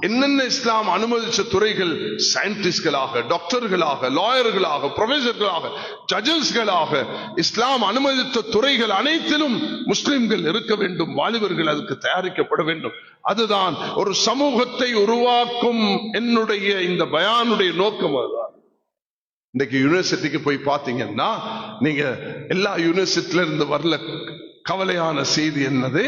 என்னென்ன இஸ்லாம் அனுமதிச்ச துறைகள், சயின்டிஸ்ட்களாக, டாக்டர்களாக, லாயர்களாக, ப்ரொஃபசர்களாக, ஜட்ஜஸ்களாக, இஸ்லாம் அனுமதித்த துறைகள் அனைத்திலும் முஸ்லிம்கள் இருக்க வேண்டும். வாலிபர்கள் அதுக்கு தயாரிக்கப்பட வேண்டும். அதுதான் ஒரு சமூகத்தை உருவாக்கும் என்னுடைய இந்த பயானுடைய நோக்கம். அதுதான். இன்றைக்கு யூனிவர்சிட்டிக்கு போய் பார்த்தீங்கன்னா, நீங்க எல்லா யூனிவர்சிட்டில இருந்து வரல கவலையான செய்தி என்னது?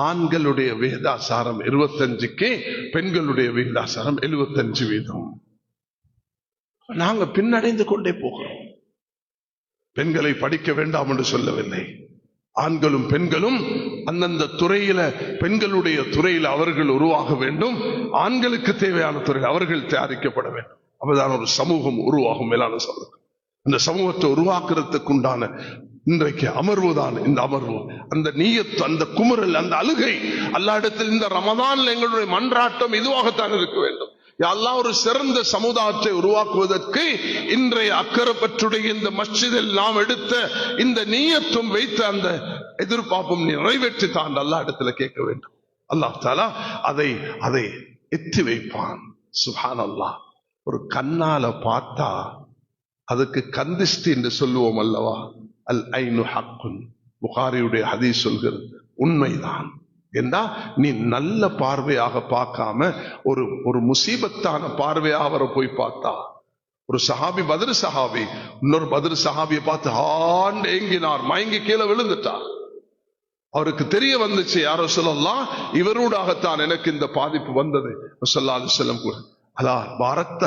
ஆண்களுடைய விகிதாசாரம் 25க்கு பெண்களுடைய விகிதாசாரம் 75%. நாங்க பின்னடைந்து கொண்டே போகிறோம். பெண்களை படிக்க வேண்டாம் என்று சொல்லவில்லை. ஆண்களும் பெண்களும் அந்தந்த துறையில, பெண்களுடைய துறையில் அவர்கள் உருவாக வேண்டும். ஆண்களுக்கு தேவையான துறையில் அவர்கள் தயாரிக்கப்பட வேண்டும். அப்பதான் ஒரு சமூகம் உருவாகும். மேலான சமூகம். அந்த சமூகத்தை உருவாக்குறதுக்கு உண்டான இன்றைக்கு அமர்வுதான் இந்த அமர்வு. அந்த நீயத்து, அந்த குமுறல், அந்த அழுகை அல்லாஹ்விடத்தில் இந்த ரமதான்ல எங்களுடைய மன்றாட்டம் இதுவாகத்தான் இருக்க வேண்டும். அல்லாஹ் ஒரு சிறந்த சமுதாயத்தை உருவாக்குவதற்கு இன்றைய அக்கரைப்பற்றுடைய இந்த மஸ்ஜிதில் நாம் எடுத்த இந்த நீயத்தும் வைத்த அந்த எதிர்பார்ப்பும் நிறைவேற்றித்தான் அல்லாஹ் இடத்துல கேட்க வேண்டும். அல்லாஹ் தஆலா அதை எத்தி வைப்பான். சுப்ஹானல்லாஹ். ஒரு கண்ணால பார்த்தா அதுக்கு கந்திஷ்டி என்று சொல்லுவோம் அல்லவா? அல் ஐனு ஹக்குன். புகாரியுடைய ஹதீஸ் சொல்கிறது, உண்மைதான். ஏண்டா நீ நல்ல பார்வையாக பார்க்காம ஒரு முசீபத்தான பார்வையாக அவரை போய் பார்த்தா. ஒரு சஹாபி, பத்ர் சஹாபி, இன்னொரு பத்ர் சஹாபியை பார்த்து ஆண்டு ஏங்கினார், மயங்கி கீழே விழுந்துட்டார். அவருக்கு தெரிய வந்துச்சு, யாரோ சொல்லலாம் இவரோடாகத்தான் எனக்கு இந்த பாதிப்பு வந்தது. ஸல்லல்லாஹு அலைஹி வஸல்லம் கூட அலா பாரத்த,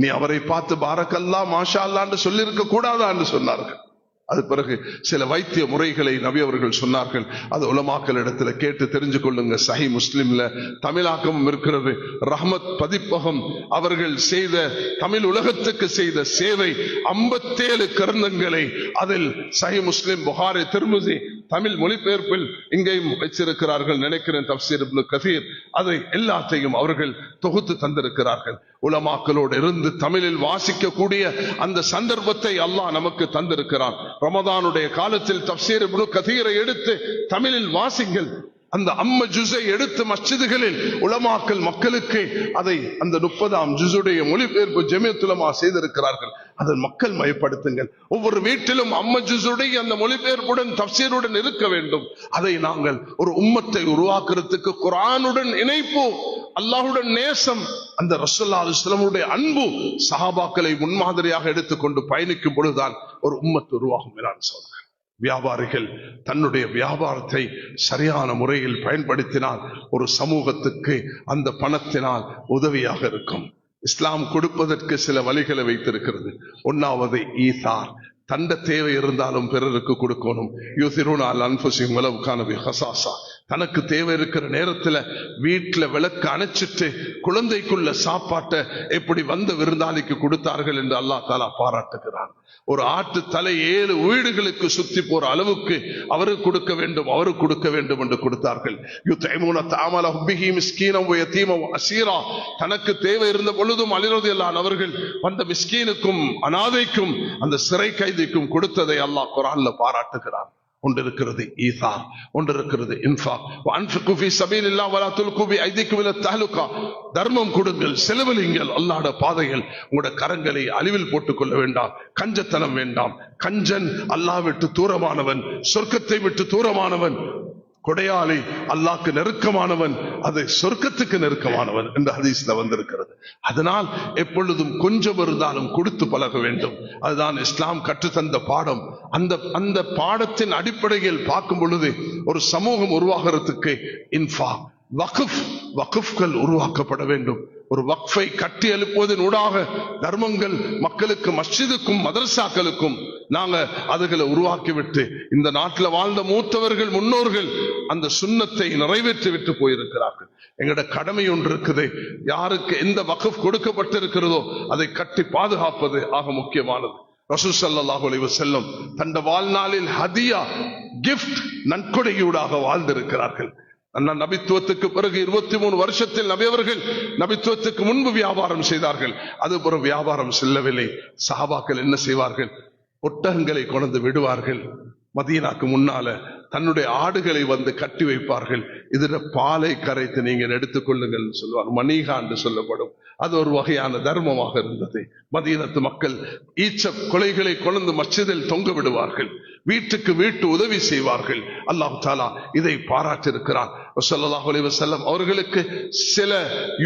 நீ அவரை பார்த்து பாரக்கல்லா மாஷா அல்லான்னு சொல்லி இருக்க கூடாதா என்று சொன்னார்கள். அது பிறகு சில வைத்திய முறைகளை நபி அவர்கள் சொன்னார்கள். அது உலமாக்கள் இடத்துல கேட்டு தெரிஞ்சு கொள்ளுங்க. சஹி முஸ்லிம்ல தமிழாக்கமும் இருக்கிறது. ரஹ்மத் பதிப்பகம் அவர்கள் செய்த, தமிழ் உலகத்துக்கு செய்த சேவை, 57 கிரந்தங்களை அதில் சஹி முஸ்லிம், புகாரி, திர்மிஸி தமிழ் மொழிபெயர்ப்பில் இங்கேயும் வச்சிருக்கிறார்கள் நினைக்கிறேன். தஃப்சீர் இப்னு கஸீர், அதை எல்லாத்தையும் அவர்கள் தொகுத்து தந்திருக்கிறார்கள். உலமாக்களோடு இருந்து தமிழில் வாசிக்கக்கூடிய அந்த சந்தர்ப்பத்தை அல்லாஹ் நமக்கு தந்திருக்கிறான். ரமதானுடைய காலத்தில் தஃப்சீர் இப்னு கஸீரை எடுத்து தமிழில் வாசிங்கள். அந்த ஜுஸை எடுத்து மஸ்ஜிதுகளில் உலமாக்கள் மக்களுக்கு அதை அந்த 30ஆம் ஜுஸுடைய மொழிபெயர்ப்பு ஜமியத்துல் உலமா செய்திருக்கிறார்கள். அதை மக்கள் மயப்படுத்துங்கள். ஒவ்வொரு வீட்டிலும் ஜுஸுடைய அந்த மொழிபெயர்ப்புடன் தஃப்சீருடன் இருக்க வேண்டும். அதை நாங்கள் ஒரு உம்மத்தை உருவாக்குறதுக்கு குர்ஆனுடன் இணைப்பு, அல்லாஹ்வுடன் நேசம், அந்த ரசூலுல்லாஹி அலைஹி வஸல்லம் அன்பு, சஹாபாக்களை முன்மாதிரியாக எடுத்துக்கொண்டு பயணிக்கும் பொழுதுதான் ஒரு உம்மத் உருவாகும். சொல்றேன், வியாபாரிகள் தன்னுடைய வியாபாரத்தை சரியான முறையில் பயன்படுத்தினால் ஒரு சமூகத்துக்கு அந்த பணத்தினால் உதவியாக இருக்கும். இஸ்லாம் கொடுப்பதற்கு சில வழிகளை வைத்திருக்கிறது. ஒன்னாவது ஈசார், தண்ட தேவை இருந்தாலும் பிறருக்கு கொடுக்கணும். யூசிரூன அலா அன்ஃபுஸிஹிம் வலவ் கான பிஹிம் ஹஸாஸா. தனக்கு தேவை இருக்கிற நேரத்துல வீட்டுல விளக்கு அணைச்சிட்டு குழந்தைக்குள்ள சாப்பாட்டை எப்படி வந்த விருந்தாளிக்கு கொடுத்தார்கள் என்று அல்லாஹ் தஆலா பாராட்டுகிறான். ஒரு ஆட்டு தலை 7 வீடுகளுக்கு சுத்தி போற அளவுக்கு அவருக்கு கொடுக்க வேண்டும், அவருக்கு கொடுக்க வேண்டும் என்று கொடுத்தார்கள். யுத்இமூன தஆமல ஹுப்பிஹி மிஸ்கீனன் வ யதீமன் வ அஸீரா. தனக்கு தேவை இருந்த பொழுதும் அலி ரலியல்லாஹு அன்ஹு அவர்கள் வந்த மிஸ்கீனுக்கும் அனாதைக்கும் அந்த சிறை கைதிக்கும் கொடுத்ததை அல்லாஹ் குர்ஆன்ல பாராட்டுகிறான். ஒன்று இருக்கிறது ஈசார், ஒன்று இருக்கிறது இன்ஃபாக். வஅன்ஃபிகு ஃபீ ஸபீலில்லாஹ் வலா துல்கு பிஐதிக்கும் இலத் தஹலுகா. தர்மம் கொடுங்கள், செலவழிங்கள் அல்லாஹ்வுடைய பாதையில். உங்களுடைய கரங்களை அழிவில் போட்டுக் கொள்ள வேண்டாம், கஞ்சத்தனம் வேண்டாம். கஞ்சன் அல்லாஹ் விட்டு தூரமானவன், சொர்க்கத்தை விட்டு தூரமானவன். கொடையாளி அல்லாஹ்க்கு நெருக்கமானவன், அது சொர்க்கத்துக்கு நெருக்கமானவன் என்று ஹதீஸ்ல வந்திருக்கிறது. அதனால் எப்பொழுதும் கொஞ்சம் இருந்தாலும் கொடுத்து பழக வேண்டும். அதுதான் இஸ்லாம் கற்றுத்தந்த பாடம். அந்த பாடத்தின் அடிப்படையில் பார்க்கும் பொழுது ஒரு சமூகம் உருவாகிறதுக்கு இன்ஃபாக், வக்ஃப்கள் உருவாக்கப்பட வேண்டும். ஒரு வக்ஃபை கட்டி எழுப்புவதன் ஊடாக தர்மங்கள் மக்களுக்கு, மஸ்ஜிதுக்கும் மதரசாக்களுக்கும் நாங்க அதுகளை உருவாக்கிவிட்டு, இந்த நாட்டில் வாழ்ந்த மூத்தவர்கள், முன்னோர்கள் அந்த சுன்னத்தை நிறைவேற்றி விட்டு போயிருக்கிறார்கள். எங்களோட கடமை ஒன்று இருக்குது. யாருக்கு எந்த வக்ஃப் கொடுக்கப்பட்டிருக்கிறதோ அதை கட்டி பாதுகாப்பது ஆக முக்கியமானது. ரசூல் ஸல்லல்லாஹு அலைஹி வஸல்லம் தந்த வாழ்நாளில் ஹதியா, கிஃப்ட், நன்கொடையூடாக வாழ்ந்திருக்கிறார்கள். நபித்துவத்துக்கு பிறகு 23 வருஷத்தில் நபி அவர்கள் நபித்துவத்துக்கு முன்பு வியாபாரம் செய்தார்கள். அதுபுறம் வியாபாரம் செல்லவில்லை. சஹாபாக்கள் என்ன செய்வார்கள்? ஒட்டகங்களை கொண்டு விடுவார்கள். மதீனாக்கு முன்னால தன்னுடைய ஆடுகளை வந்து கட்டி வைப்பார்கள். இதுல பாலை கரைத்து நீங்கள் எடுத்துக்கொள்ளுங்கள் சொல்லுவார். மணிகா என்று சொல்லப்படும். அது ஒரு வகையான தர்மமாக இருந்தது. மதீனத்து மக்கள் ஈச்ச கொலைகளை கொண்டு மஸ்ஜிதில் தொங்க விடுவார்கள். வீட்டுக்கு வீட்டு உதவி செய்வார்கள். அல்லாஹ் தஆலா இதை பாராட்டியிருக்கிறார். ஸல்லல்லாஹு அலைஹி வஸல்லம் அவர்களுக்கு சில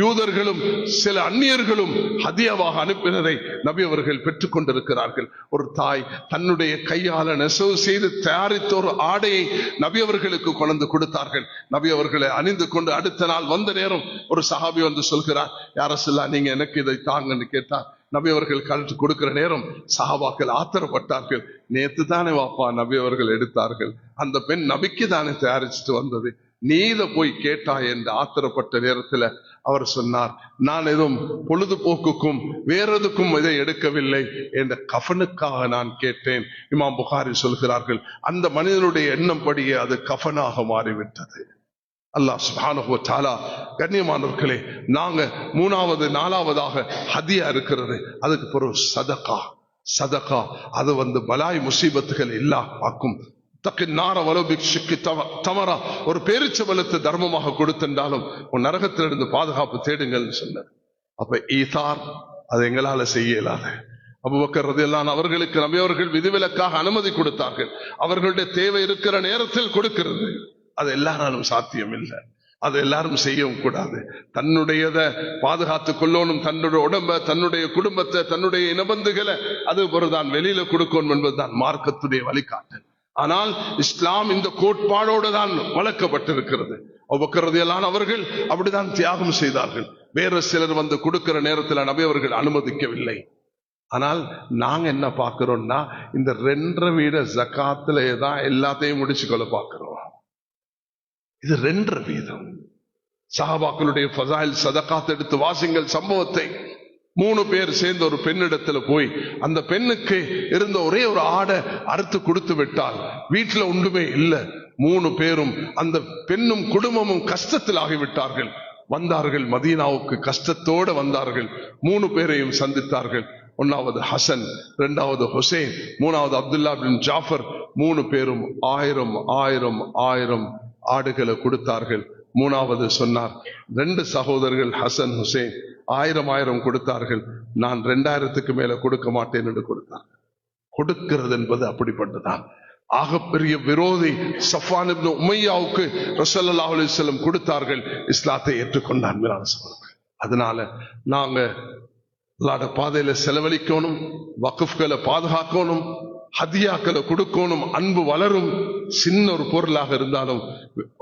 யூதர்களும் சில அந்நியர்களும் ஹதியாவாக அனுப்பினதை நபி அவர்கள் பெற்றுக் கொண்டிருக்கிறார்கள். ஒரு தாய் தன்னுடைய கையால நெசவு செய்து தயாரித்த ஒரு ஆடையை நபி அவர்களுக்கு கொண்டு கொடுத்தார்கள். நபி அவர்களை அணிந்து கொண்டு அடுத்த நாள் வந்த நேரம் ஒரு சஹாபி வந்து சொல்கிறார், யா ரசூலல்லாஹ், நீங்க எனக்கு இதை தாங்கன்னு கேட்டார். நபி அவர்கள் கழட்டி கொடுக்கிற நேரம் சஹாபாக்கள் ஆத்திரப்பட்டார்கள். நேத்து தானே வாப்பா நபி அவர்கள் எடுத்தார்கள், அந்த பெண் நபிக்கு தானே தயாரிச்சுட்டு வந்தது, நீ இதை போய் கேட்டாய் என்று ஆத்திரப்பட்ட நேரத்தில் அவர் சொன்னார், நான் எதுவும் பொழுதுபோக்குக்கும் வேறெதுக்கும் இதை எடுக்கவில்லை, என்ற கஃபனுக்காக நான் கேட்டேன். இமாம் புகாரி சொல்கிறார்கள், அந்த மனிதனுடைய எண்ணம் படியே அது கஃபனாக மாறிவிட்டது. அல்லாஹ் சுப்ஹானஹு வ தஆலா, கண்ணியமானவர்களே, நாங்க 3வது 4வதாக ஹதியா இருக்கிறது. அதுக்கு பிறகு சதகா. அது வந்து பலாய் முசீபத்துகள் இல்லா ஆக்கும். ஒரு பேரிச்சபலத்தை தர்மமாக கொடுத்திருந்தாலும் உன் நரகத்திலிருந்து பாதுகாப்பு தேடுங்கள் சொன்னார். அப்ப ஈசார் அது எங்களால செய்ய இயலாது. அபூபக்கர் ரலியல்லாஹு அன்ஹு அவர்களுக்கு நபி அவர்கள் விதிவிலக்காக அனுமதி கொடுத்தார்கள். அவர்களுடைய தேவை இருக்கிற நேரத்தில் கொடுக்கிறது. அது எல்லாராலும் சாத்தியம் இல்லை. அது எல்லாரும் செய்யவும் கூடாது. தன்னுடையதை பாதுகாத்துக் கொள்ளணும். தன்னுடைய உடம்ப, தன்னுடைய குடும்பத்தை, தன்னுடைய இனபந்துகளை அது பொறுதான் வெளியில கொடுக்கணும் என்பதுதான் மார்க்கத்துடைய வழிகாட்டல். ஆனால் இஸ்லாம் இந்த கோட்பாடோடு தான் வளர்க்கப்பட்டிருக்கிறது. அபூபக்கர் ரலியல்லாஹு அன்ஹு அவர்கள் அப்படிதான் தியாகம் செய்தார்கள். வேற சிலர் வந்து கொடுக்கிற நேரத்தில் நபி அவர்கள் அனுமதிக்கவில்லை. ஆனால் நாங்க என்ன பார்க்கிறோம்னா, இந்த 2.5 வீத ஜகாத்துல தான் எல்லாத்தையும் முடிச்சுக்கொள்ள பார்க்கிறோம். இது 2.5 வீதம். சஹாபாக்களுடைய ஃபஸாயில் சதகாத் எடுத்து வாசிங்கள் சம்பவத்தை. 3 பேர் சேர்ந்து ஒரு பெண்ணிடத்துல போய் அந்த பெண்ணுக்கு இருந்த ஒரே ஒரு ஆடை அறுத்து கொடுத்து விட்டால் வீட்டுல ஒன்றுமே இல்லை. 3 பேரும், அந்த பெண்ணும் குடும்பமும் கஷ்டத்தில் ஆகிவிட்டார்கள். வந்தார்கள் மதீனாவுக்கு, கஷ்டத்தோடு வந்தார்கள். 3 பேரையும் சந்தித்தார்கள். 1வது ஹசன், 2வது ஹுசைன், 3வது அப்துல்லா பின் ஜாஃபர். 3 பேரும் 1000 ஆடுகளை கொடுத்தார்கள். 3வது சொன்னார், 2 சகோதரர்கள் ஹசன் ஹுசைன் 1000 கொடுத்தார்கள். நான் 2000க்கு மேல கொடுக்க மாட்டேன் என்று கொடுத்தார்கள். கொடுக்கிறது என்பது அப்படிப்பட்டதான். ஆகப்பெரிய விரோதி சஃப்வான் இப்னு உமையாவுக்கு ரசூலுல்லாஹி அலைஹி வஸல்லம் கொடுத்தார்கள். இஸ்லாத்தை ஏற்றுக்கொண்டார். அதனால நாங்க அல்லாஹ்வுடைய பாதையில செலவழிக்கணும், வக்ஃப்களை பாதுகாக்கணும், ஹதியாக்களை கொடுக்கணும். அன்பு வளரும். சின்ன ஒரு பொருளாக இருந்தாலும்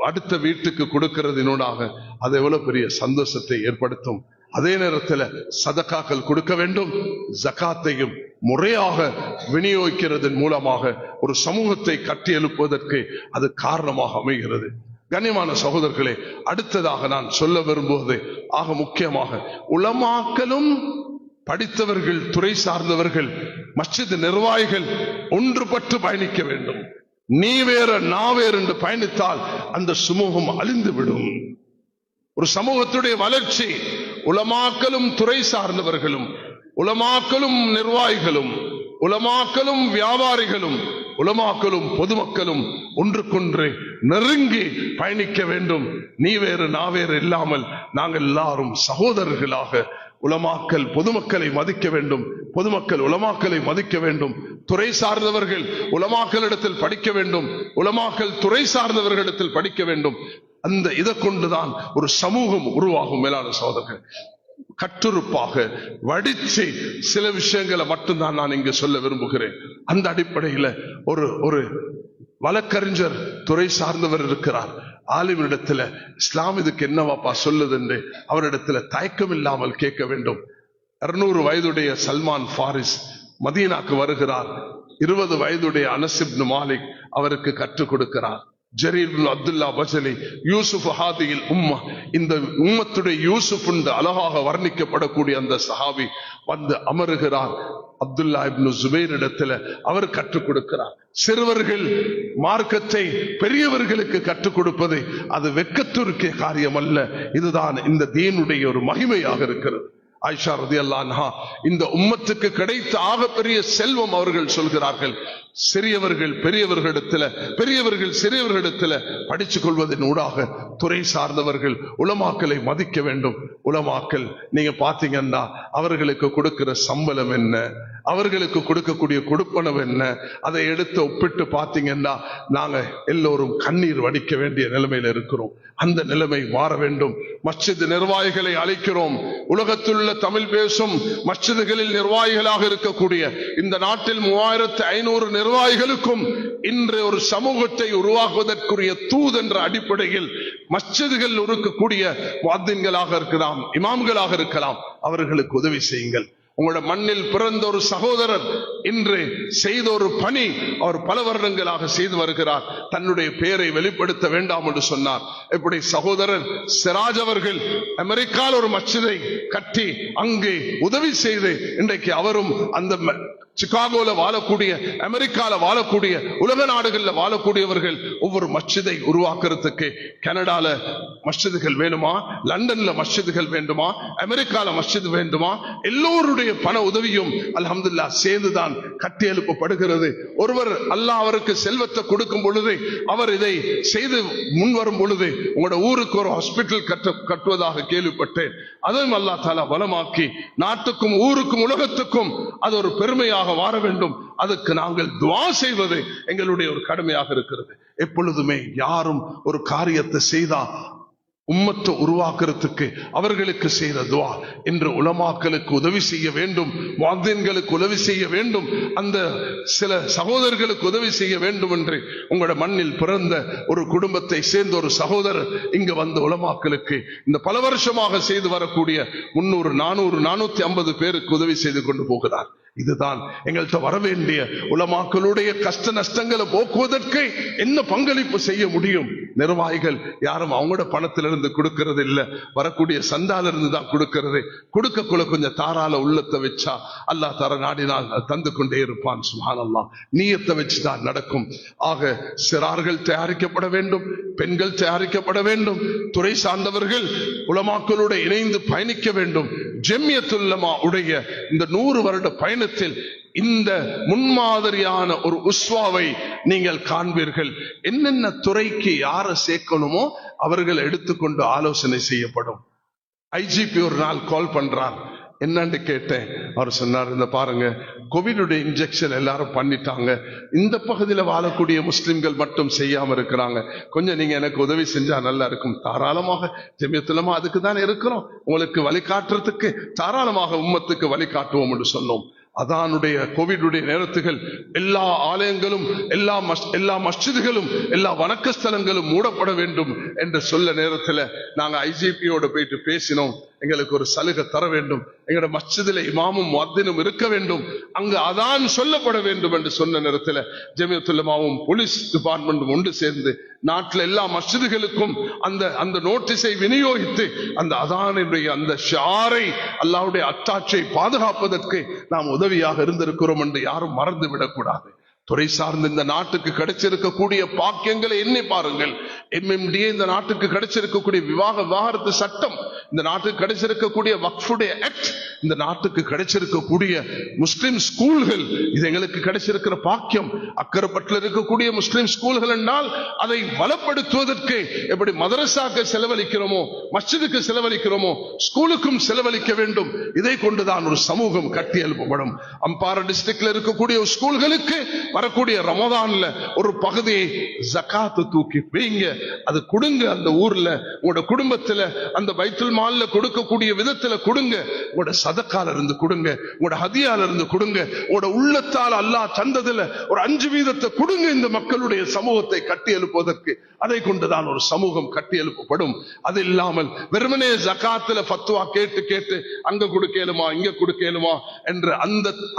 அடுத்த வீட்டுக்கு கொடுக்கிறதினூடாக அது எவ்வளவு பெரிய சந்தோஷத்தை ஏற்படுத்தும். அதே நேரத்தில் சதகாக்கள் கொடுக்க வேண்டும். ஜகாத்தையும் முறையாக விநியோகிக்கிறதன் மூலமாக ஒரு சமூகத்தை கட்டி எழுப்புவதற்கு அது காரணமாக அமைகிறது. கண்ணியமான சகோதரர்களே, அடுத்ததாக நான் சொல்ல விரும்புவது ஆக முக்கியமாக, உலமாக்களும் படித்தவர்கள், துறை சார்ந்தவர்கள், மஸ்ஜித் நிர்வாகிகள் ஒன்றுபட்டு பயணிக்க வேண்டும். நீ வேற நான் வேறு என்று பயணித்தால் அந்த சமூகம் அழிந்துவிடும். ஒரு சமூகத்துடைய வளர்ச்சி உலமாக்களும் துறை சார்ந்தவர்களும், உலமாக்களும் நிர்வாகிகளும், உலமாக்களும் வியாபாரிகளும் உலமாக்களும் பொதுமக்களும் ஒன்றுக்கொன்று நெருங்கி பயணிக்க வேண்டும். நீ வேறு நான் வேறு இல்லாமல் நாங்கள் எல்லாரும் சகோதரர்களாக உலமாக்கல் பொதுமக்களை மதிக்க வேண்டும், பொதுமக்கள் உலமாக்களை மதிக்க வேண்டும். துறை சார்ந்தவர்கள் உலமாக்களிடத்தில் படிக்க வேண்டும், உலமாக்கல் துறை சார்ந்தவர்களிடத்தில் படிக்க வேண்டும். அந்த இதை கொண்டுதான் ஒரு சமூகம் உருவாகும். மேலான சகோதரர்கள், கட்டுறுப்பாக வடிச்சு சில விஷயங்களை மட்டும்தான் நான் இங்கு சொல்ல விரும்புகிறேன். அந்த அடிப்படையில் ஒரு வழக்கறிஞர் துறை சார்ந்தவர் இருக்கிறார். ஆலிமிடத்துல இஸ்லாம் இதுக்கு என்னவாப்பா சொல்லுது என்று அவரிடத்துல தயக்கம் இல்லாமல் கேட்க வேண்டும். 200 வயதுடைய சல்மான் ஃபாரிஸ் மதீனாக்கு வருகிறார். 20 வயதுடைய அனஸ் இப்னு மாலிக் அவருக்கு கற்றுக் கொடுக்கிறார். ஜரீர் இப்னு அப்துல்லா பஜலி, யூசுப் ஹாதியில் உம்மா, இந்த உம்மத்துடைய யூசுப் என்று அழகாக வர்ணிக்கப்படக்கூடிய அந்த சஹாபி வந்து அமருகிறார். அப்துல்லா இப்னு ஜுபைர் இடத்துல அவர் கற்றுக் கொடுக்கிறார். சிறுவர்கள் மார்க்கத்தை பெரியவர்களுக்கு கற்றுக் கொடுப்பது அது வெட்கத்திற்கே காரியம் அல்ல. இதுதான் இந்த தீனுடைய ஒரு மகிமையாக இருக்கிறது. ஆயிஷா ரலியல்லாஹு அன்ஹா, இந்த உம்மத்துக்கு கிடைத்த ஆகப்பெரிய செல்வம் அவர்கள் சொல்கிறார்கள், சிறியவர்கள் பெரியவர்களிடத்துல, பெரியவர்கள் சிறியவர்களிடத்துல படிச்சுக் கொள்வதன் ஊடாக துறை சார்ந்தவர்கள் உலமாக்களை மதிக்க வேண்டும். உலமாக்கள் நீங்க பாத்தீங்கன்னா அவர்களுக்கு கொடுக்கிற சம்பளம் என்ன, அவர்களுக்கு கொடுக்கக்கூடிய கொடுப்பனவு என்ன, அதை எடுத்து ஒப்பிட்டு பார்த்தீங்கன்னா நாங்க எல்லோரும் கண்ணீர் வடிக்க வேண்டிய நிலைமையில இருக்கிறோம். அந்த நிலைமை மாற வேண்டும். மஸ்ஜித் நிர்வாகிகளை அழைக்கிறோம். உலகத்தில் உள்ள தமிழ் பேசும் மஸ்ஜிதுகளில் நிர்வாகிகளாக இருக்கக்கூடிய இந்த நாட்டில் 3500 நிர்வாகிகளுக்கும் இன்று ஒரு சமூகத்தை உருவாக்குவதற்குரிய தூது என்ற அடிப்படையில் மஸ்ஜிதுகள் இருக்கக்கூடிய முஅத்தின்களாக இருக்கலாம், இமாம்களாக இருக்கலாம், அவர்களுக்கு உதவி செய்யுங்கள். உங்களோட மண்ணில் பிறந்த ஒரு சகோதரர் இன்று செய்த ஒரு பணி அவர் பல வருடங்களாக செய்து வருகிறார். தன்னுடைய பெயரை வெளிப்படுத்த வேண்டாம் என்று சொன்னார். இப்படி சகோதரர் சிராஜ் அவர்கள் அமெரிக்காவில் ஒரு மஸ்ஜிதை கட்டி அங்கே உதவி செய்து இன்றைக்கு அவரும் அந்த சிகாகோல வாழக்கூடிய, அமெரிக்கால வாழக்கூடிய, உலக நாடுகளில் வாழக்கூடியவர்கள் ஒவ்வொரு மஸ்ஜிதை உருவாக்குறதுக்கு கனடால மஸ்ஜிதுகள் வேணுமா, லண்டன்ல மஸ்ஜிதுகள் வேண்டுமா, அமெரிக்கால மஸ்ஜித் வேண்டுமா, எல்லோருடைய பண உதவியும் அல்ஹம்துலில்லாஹ் சேர்ந்துதான் கட்டி எழுப்பப்படுகிறது. ஒருவர் அல்லாஹ் அவருக்கு செல்வத்தை கொடுக்கும் பொழுது, அவர் இதை செய்து முன்வரும் பொழுது உங்களோட ஊருக்கு ஒரு ஹாஸ்பிட்டல் கட்டுவதாக கேள்விப்பட்டேன். அதையும் அல்லாஹ் தஆலா வளமாக்கி நாட்டுக்கும் ஊருக்கும் உலகத்துக்கும் அது ஒரு பெருமையாக வார வேண்டும். அதுக்கு நாங்கள் துஆ செய்வது எங்களுடைய ஒரு கடமையாக இருக்கிறது. எப்பொழுதுமே யாரும் ஒரு காரியத்தை செய்தா உம்மத்தை உருவாக்குறதுக்கு அவர்களுக்கு செய்த துஆ என்று உலமாக்களுக்கு உதவி செய்ய வேண்டும், முஅத்தின்களுக்கு உதவி செய்ய வேண்டும், அந்த சில சகோதரர்களுக்கு உதவி செய்ய வேண்டும் என்று உங்களோட மண்ணில் பிறந்த ஒரு குடும்பத்தை சேர்ந்த ஒரு சகோதரர் இங்கு வந்து உலமாக்களுக்கு இந்த பல வருஷமாக செய்து வரக்கூடிய 300, 400, 450 பேருக்கு உதவி செய்து கொண்டு போகிறார். இதுதான் எங்கள்கிட்ட வரவேண்டிய உலமாக்களுடைய கஷ்ட நஷ்டங்களை போக்குவதற்கு என்ன பங்களிப்பு செய்ய முடியும். நிர்வாகிகள் யாரும் அவங்களோட பணத்திலிருந்து கொடுக்கிறது இல்லை, வரக்கூடிய சந்தால இருந்து தான் கொடுக்கிறது. கொடுக்கக்குள்ள கொஞ்சம் தாராள உள்ளத்தை வச்சா அல்லாஹ் தர நாடினால் தந்து கொண்டே இருப்பான். சுப்ஹானல்லாஹ், நீயத்தை வச்சுதான் நடக்கும். ஆக சிறார்கள் தயாரிக்கப்பட வேண்டும், பெண்கள் தயாரிக்கப்பட வேண்டும், துறை சார்ந்தவர்கள் உலமாக்களோட இணைந்து பயணிக்க வேண்டும். ஜம்மியத்துல் உலமா உடைய இந்த 100 வருட பயணத்தில் இந்த முன்மாதிரியான ஒரு உஸ்வாவை நீங்கள் காண்பீர்கள். என்னென்ன துறைக்கு யாரை சேர்க்கணுமோ அவர்கள் எடுத்துக்கொண்டு ஆலோசனை செய்யப்படும். ஐஜிபி ஒரு நாள் கால் பண்றார், என்னன்னு கேட்டேன். அவர் சொன்னார், இந்த பாருங்க, கோவிடுடைய இன்ஜெக்ஷன் எல்லாரும் பண்ணிட்டாங்க, இந்த பகுதியில் வாழக்கூடிய முஸ்லிம்கள் மட்டும் செய்யாம இருக்கிறாங்க, கொஞ்சம் நீங்க எனக்கு உதவி செஞ்சா நல்லா இருக்கும். தாராளமாக ஜம்மியத்துல் உலமா அதுக்கு தான் இருக்கிறோம், உங்களுக்கு வழிகாட்டுறதுக்கு தாராளமாக உம்மத்துக்கு வழிகாட்டுவோம் என்று சொன்னோம். அதானுடைய கோவிடுடைய நேரத்துகள் எல்லா ஆலயங்களும், எல்லா மஸ்ஜிதுகளும், எல்லா வணக்க ஸ்தலங்களும் மூடப்பட வேண்டும் என்று சொல்ல நேரத்தில் நாங்க ஐஜிபியோட போயிட்டு பேசினோம். எங்களுக்கு ஒரு சலுகை தர வேண்டும், எங்களோட மஸ்ஜிதில் இமாமும் முஅத்தினும் இருக்க வேண்டும், அங்கு அதான் சொல்லப்பட வேண்டும் என்று சொன்ன நேரத்தில் ஜம்மியத்துல் உலமாவும் போலீஸ் டிபார்ட்மெண்ட்டும் ஒன்று சேர்ந்து நாட்டில் எல்லா மஸ்ஜிதுகளுக்கும் அந்த நோட்டீஸை விநியோகித்து அந்த அதானுடைய அந்த ஷாரை, அல்லாஹ்வுடைய அத்தாட்சியை பாதுகாப்பதற்கு நாம் உதவியாக இருந்திருக்கிறோம் என்று யாரும் மறந்து விடக்கூடாது. துறை சார்ந்த இந்த நாட்டுக்கு கிடைச்சிருக்கக்கூடிய பாக்கியங்களை எண்ணி பாருங்கள். MMDA இந்த நாட்டுக்கு கிடைச்சிருக்கக்கூடிய விவாகரத்து சட்டம், இந்த நாட்டுக்கு கிடைச்சிருக்கக்கூடிய வக்ஃபுடைய ஆக்ட், இந்த நாட்டுக்கு கிடைச்சிருக்கக்கூடிய முஸ்லிம் ஸ்கூல்கள், இது எங்களுக்கு கிடைச்சிருக்கிற பாக்கியம். அக்கரைப்பட்டில் இருக்கக்கூடிய முஸ்லிம் ஸ்கூல்கள் என்றால் அதை பலப்படுத்துவதற்கு எப்படி மதரசாக்கு செலவழிக்கிறோமோ, மஸ்ஜிதுக்கு செலவழிக்கிறோமோ, ஸ்கூலுக்கும் செலவழிக்க வேண்டும். இதை கொண்டுதான் ஒரு சமூகம் கட்டி எழுப்பப்படும். அம்பாறை டிஸ்ட்ரிக்ட்ல இருக்கக்கூடிய ஸ்கூல்களுக்கு வரக்கூடிய ரமதான்ல ஒரு பகுதியை ஜகாத் தூக்கி வைங்க, அது கொடுங்க. அந்த ஊர்ல உங்களோட குடும்பத்துல அந்த பைத்துல் மால்ல கொடுக்கக்கூடிய விதத்துல கொடுங்க. உங்களோட சதக்கால இருந்து கொடுங்க, உங்களோட ஹதியால இருந்து கொடுங்க, உங்களோட உள்ளத்தால் அல்லாஹ் தந்ததுல ஒரு 5% கொடுங்க. இந்த மக்களுடைய சமூகத்தை கட்டி எழுப்புவதற்கு அதை கொண்டுதான் ஒரு சமூகம் கட்டி எழுப்பப்படும். அது இல்லாமல் வெறுமனே ஜகாத்துல ஃபத்வா கேட்டு கேட்டு அங்க கொடுக்கலுமா இங்க கொடுக்கலுமா என்ற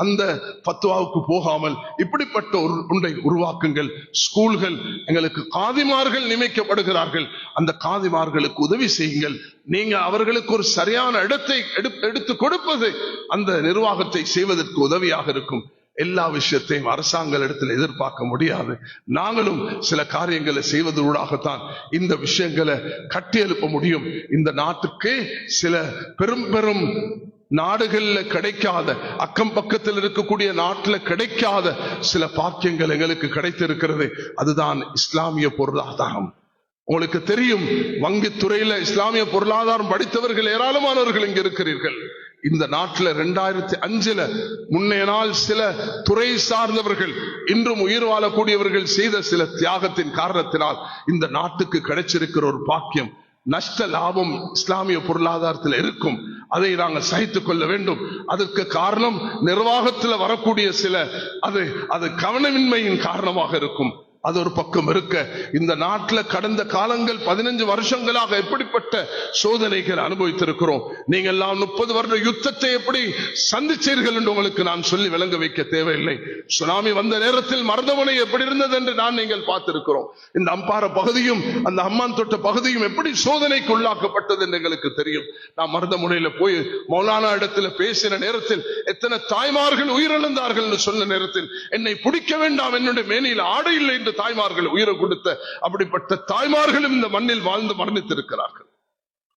அந்த ஃபத்வாவுக்கு போகாமல் இப்படிப்பட்ட ஒன்றை உருவாக்குங்கள். ஸ்கூல்கள், எங்களுக்கு காதிமார்கள் நியமிக்கப்படுகிறார்கள், அந்த காதிமார்களுக்கு உதவி செய்யுங்கள். நீங்க அவர்களுக்கு ஒரு சரியான இடத்தை எடுத்து கொடுப்பது அந்த நிர்வாகத்தை செய்வதற்கு உதவியாக இருக்கும். எல்லா விஷயத்தையும் அரசாங்கத்தில் எதிர்பார்க்க முடியாது. நாங்களும் சில காரியங்களை செய்வதூடாகத்தான் இந்த விஷயங்களை கட்டி எழுப்ப முடியும். இந்த நாட்டுக்கு சில பெரும் நாடுகள்ல கிடைக்காத, அக்கம் பக்கத்தில் இருக்கக்கூடிய நாட்டில் கிடைக்காத சில பாக்கியங்கள் எங்களுக்கு கிடைத்திருக்கிறது. அதுதான் இஸ்லாமிய பொருளாதாரம். உங்களுக்கு தெரியும், வங்கித்துறையில இஸ்லாமிய பொருளாதாரம் படித்தவர்கள் ஏராளமானவர்கள் இங்க இருக்கிறீர்கள். இந்த நாட்டில் 2005 முன்னைய நாள் சில துறை சார்ந்தவர்கள் இன்றும் உயிர் வாழக்கூடியவர்கள் செய்த சில தியாகத்தின் காரணத்தினால் இந்த நாட்டுக்கு கிடைச்சிருக்கிற ஒரு பாக்கியம். நஷ்ட லாபம் இஸ்லாமிய பொருளாதாரத்தில் இருக்கும், அதை நாங்கள் சகித்துக் கொள்ள வேண்டும். அதற்கு காரணம் நிர்வாகத்தில் வரக்கூடிய சில அது கவனமின்மையின் காரணமாக இருக்கும். அது ஒரு பக்கம் இருக்க, இந்த நாட்டில் கடந்த காலங்கள் 15 வருஷங்களாக எப்படிப்பட்ட சோதனைகள் அனுபவித்திருக்கிறோம். நீங்க எல்லாம் 30 வருட யுத்தத்தை எப்படி சந்திச்சீர்கள் என்று உங்களுக்கு நான் சொல்லி விளங்க வைக்க தேவையில்லை. சுனாமி வந்த நேரத்தில் மருதமனை எப்படி இருந்தது என்று நீங்கள் பார்த்திருக்கிறோம். இந்த அம்பாறை பகுதியும் அந்த அம்மான் தொட்ட பகுதியும் எப்படி சோதனைக்கு உள்ளாக்கப்பட்டது என்று எங்களுக்கு தெரியும். நான் மருதமுனையில போய் மௌலானா இடத்துல பேசின நேரத்தில் எத்தனை தாய்மார்கள் உயிரிழந்தார்கள் என்று சொன்ன நேரத்தில் என்னை பிடிக்க வேண்டாம், என்னுடைய மேனியில் ஆடை இல்லை என்று தாய்மார்கள் உயிரை கொடுத்த அப்படிப்பட்ட தாய்மார்களும் இந்த மண்ணில் வாழ்ந்து மரணித்திருக்கிறார்கள்.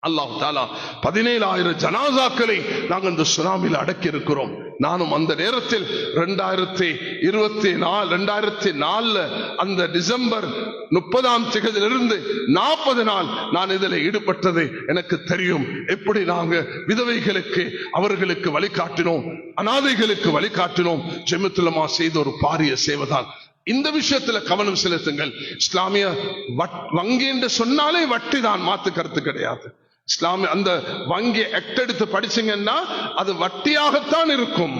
அல்லாஹ் தஆலா 17,000 ஜனாசாக்களை நாங்கள் இந்த சுனாமியில் அடக்கி இருக்கிறோம். நானும் அந்த நேரத்தில் 2004 அந்த டிசம்பர் 30 40 நாள் நான் இதில் ஈடுபட்டது எனக்கு தெரியும். எப்படி நாங்க விதவைகளுக்கு அவர்களுக்கு வழிகாட்டினோம், அனாதைகளுக்கு வழிகாட்டினோம். ஜெமியத்துல் உலமா செய்த ஒரு பாரிய சேவைதான். இந்த விஷயத்துல கவனம் செலுத்துங்கள். இஸ்லாமிய வங்கி என்று சொன்னாலே வட்டி தான், மாத்து கருத்து கிடையாது. இஸ்லாமிய அந்த வங்கி ஆக்ட் எடுத்து படிச்சீங்கன்னா அது வட்டியாகத்தான் இருக்கும்.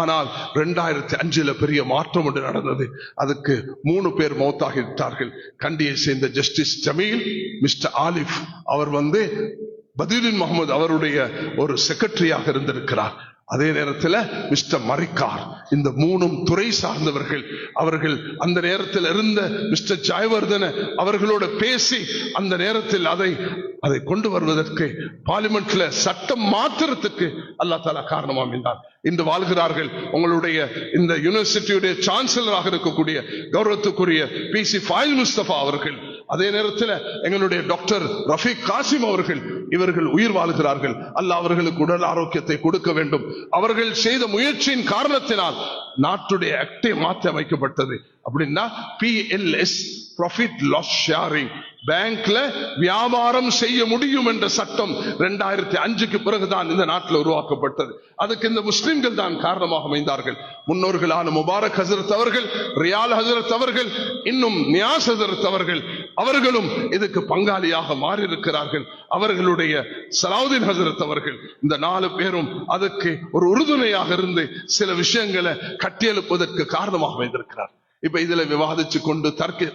ஆனால் 2005 பெரிய மாற்றம் ஒன்று நடந்தது. அதுக்கு 3 பேர் மௌத்தாகிவிட்டார்கள். கண்டியை சேர்ந்த ஜஸ்டிஸ் ஜமீல், மிஸ்டர் ஆலிஃப் அவர் பதீருddin முகமது அவருடைய ஒரு செக்ரட்டரியாக இருந்திருக்கிறார். அதே நேரத்தில் மிஸ்டர் மரிக்கார், இந்த 3 துறை சார்ந்தவர்கள். அவர்கள் அந்த நேரத்தில் இருந்த மிஸ்டர் ஜாய்வர்தன அவர்களோட பேசி அந்த நேரத்தில் அதை கொண்டு வருவதற்கு பார்லிமெண்ட்ல சட்டம் மாத்திரத்துக்கு அல்லாஹ் தஆலா காரணமாக இருந்தார். இன்று வாழ்கிறார்கள். உங்களுடைய இந்த யூனிவர்சிட்டியுடைய சான்சலராக இருக்கக்கூடிய கௌரவத்துக்குரிய PC ஃபாயில் முஸ்தபா அவர்கள், அதே நேரத்தில் எங்களுடைய டாக்டர் ரஃபீக் காசிம் அவர்கள், இவர்கள் உயிர் வாழ்கிறார்கள். அல்லாஹ் அவர்களுக்கு உடல் ஆரோக்கியத்தை கொடுக்க வேண்டும். அவர்கள் செய்த முயற்சியின் காரணத்தினால் நாட்டுடைய ஆக்டை மாற்றி அமைக்கப்பட்டது. அப்படின்னா PLS, ப்ராஃபிட் லாஸ் ஷேரிங், பேங்க்ல வியாபாரம் செய்ய முடியும் என்ற சட்டம் 2005 பிறகுதான் இந்த நாட்டில் உருவாக்கப்பட்டது. அதுக்கு இந்த முஸ்லிம்கள் தான் காரணமாக அமைந்தார்கள். முன்னோர்களான முபாரக் ஹசரத் அவர்கள், ரியால் ஹசரத் அவர்கள், இன்னும் நியாஸ் ஹசரத் அவர்கள், அவர்களும் இதுக்கு பங்காளியாக மாறி இருக்கிறார்கள். அவர்களுடைய சலாவுதீன் ஹசரத் அவர்கள், இந்த 4 பேரும் அதுக்கு ஒரு உறுதுணையாக இருந்து சில விஷயங்களை கட்டியெழுப்பதற்கு காரணமாக அமைந்திருக்கிறார். இப்ப இதுல விவாதிச்சு கொண்டு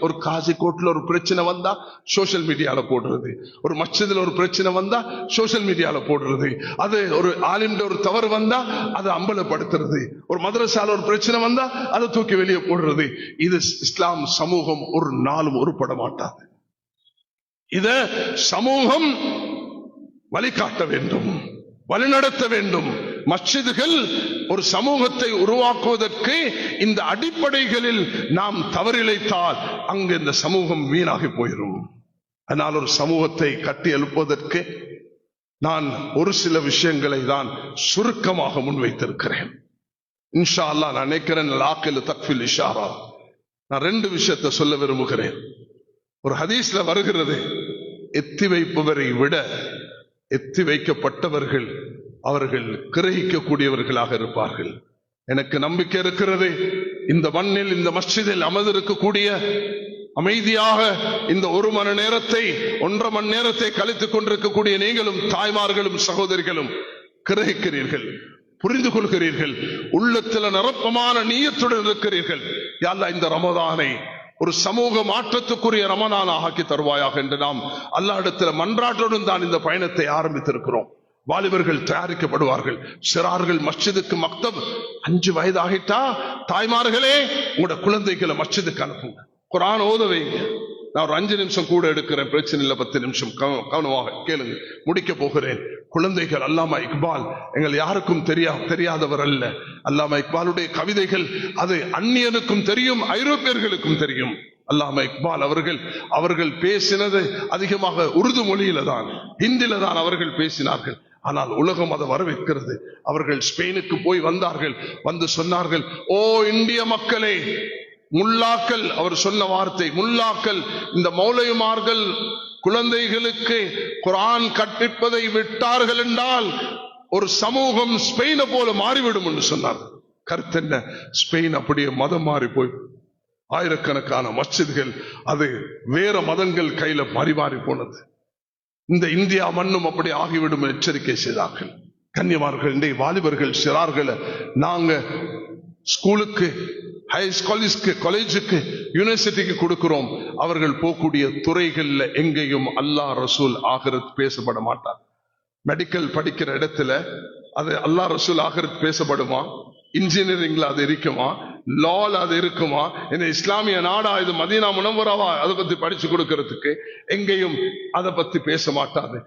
ஒரு காசி கோர்ட்ல ஒரு பிரச்சனை வந்தா சோசியல் மீடியால போடுறது, ஒரு மஸ்ஜிதுல ஒரு பிரச்சனை வந்தா சோசியல் மீடியால போடுறது, அது ஒரு ஆலிம்ட ஒரு தவறு வந்தா அதை அம்பலப்படுத்துறது, ஒரு மதரசால ஒரு பிரச்சனை வந்தா அதை தூக்கி வெளியே போடுறது. இது இஸ்லாம் சமூகம் ஒரு நாளும் உருப்பட மாட்டாது. இத சமூகம் வழிகாட்ட வேண்டும், வழிநடத்த வேண்டும். மஸ்ஜிதுகள் ஒரு சமூகத்தை உருவாக்குவதற்கு இந்த அடிப்படைகளில் நாம் தவறிழைத்தால் அங்கு இந்த சமூகம் வீணாகி போயிடும். அதனால் ஒரு சமூகத்தை கட்டி எழுப்புவதற்கு நான் ஒரு சில விஷயங்களை தான் சுருக்கமாக முன்வைத்திருக்கிறேன். இன்ஷா அல்லாஹ் நான் நினைக்கிறேன் லாக்கில் தக்ஃபில் இஷாரா. நான் 2 விஷயத்தை சொல்ல விரும்புகிறேன். ஒரு ஹதீஸ்ல வருகிறது, எத்தி வைப்பவரை விட எத்தி வைக்கப்பட்டவர்கள் அவர்கள் கிரகிக்கக்கூடியவர்களாக இருப்பார்கள். எனக்கு நம்பிக்கை இருக்கிறது, இந்த மண்ணில் இந்த மஸ்ஜிதில் அமர்ந்திருக்கக்கூடிய அமைதியாக இந்த 1 மணி நேரத்தை 1.5 மணி நேரத்தை கழித்துக் கொண்டிருக்கக்கூடிய நீங்களும் தாய்மார்களும் சகோதரிகளும் கிரகிக்கிறீர்கள், புரிந்து கொள்கிறீர்கள், உள்ளத்தில் நிரப்பமான நீயத்துடன் இருக்கிறீர்கள். யா அல்லாஹ் இந்த ரமதானை ஒரு சமூக மாற்றத்துக்குரிய ரமதானாக ஆக்கி தருவாயாக என்று நாம் அல்லாஹ்விடத்தில் மன்றாட்டுடன் தான் இந்த பயணத்தை ஆரம்பித்திருக்கிறோம். வாலிபர்கள் தயாரிக்கப்படுவார்கள், சிறார்கள் மஸ்ஜிதுக்கு மக்தப் 5 வயது ஆகிட்டா தாய்மார்களே உங்களோட குழந்தைகளை மஸ்ஜிதுக்கு அனுப்புங்க, குர்ஆன் ஓத வைங்க. நான் ஒரு 5 நிமிஷம் கூட எடுக்கிறேன், பிரச்சனை இல்லை, 10 நிமிஷம் கவனமாக கேளுங்க, முடிக்க போகிறேன். குழந்தைகள் அல்லாமா இக்பால் எங்கள் யாருக்கும் தெரியாதவர் அல்ல. அல்லாமா இக்பாலுடைய கவிதைகள் அது அந்நியனுக்கும் தெரியும், ஐரோப்பியர்களுக்கும் தெரியும். அல்லாமா இக்பால் அவர்கள் பேசினது அதிகமாக உருது மொழியில தான், ஹிந்தில தான் அவர்கள் பேசினார்கள். ஆனால் உலகம் அதை வரவேற்கிறது. அவர்கள் ஸ்பெயினுக்கு போய் வந்தார்கள், வந்து சொன்னார்கள், ஓ இந்திய மக்களே, முல்லாக்கள், அவர் சொன்ன வார்த்தை முல்லாக்கள், இந்த மௌலைமார்கள் குழந்தைகளுக்கு குர்ஆன் கற்பிப்பதை விட்டார்கள் என்றால் ஒரு சமூகம் ஸ்பெயினை போல மாறிவிடும் என்று சொன்னார். கருத்து என்ன? ஸ்பெயின் அப்படியே மதம் மாறி போய் ஆயிரக்கணக்கான மஸ்ஜிதுகள் அது வேற மதங்கள் கையில மாறி போனது. இந்த இந்தியா மண்ணும் அப்படி ஆகிவிடும் எச்சரிக்கை செய்தார்கள். கன்னியமார்கள், இன்றைய வாலிபர்கள் சிறார்களை நாங்க ஸ்கூலுக்கு, ஹை ஸ்கூலுக்கு, காலேஜுக்கு, யூனிவர்சிட்டிக்கு கொடுக்கிறோம். அவர்கள் போகக்கூடிய துறைகள்ல எங்கேயும் அல்லாஹ் ரசூல் ஆகிரத் பேசப்பட மாட்டார். மெடிக்கல் படிக்கிற இடத்துல அது அல்லாஹ் ரசூல் ஆகிரத் பேசப்படுமா? இன்ஜினியரிங்ல அது இருக்குமா? லால அது இருக்குமா? இந்த இஸ்லாமிய நாடா இது, மதீனா முனவ்வராவா அதை பத்தி படிச்சு கொடுக்கிறதுக்கு? எங்கேயும் அதை பத்தி பேச மாட்டாது.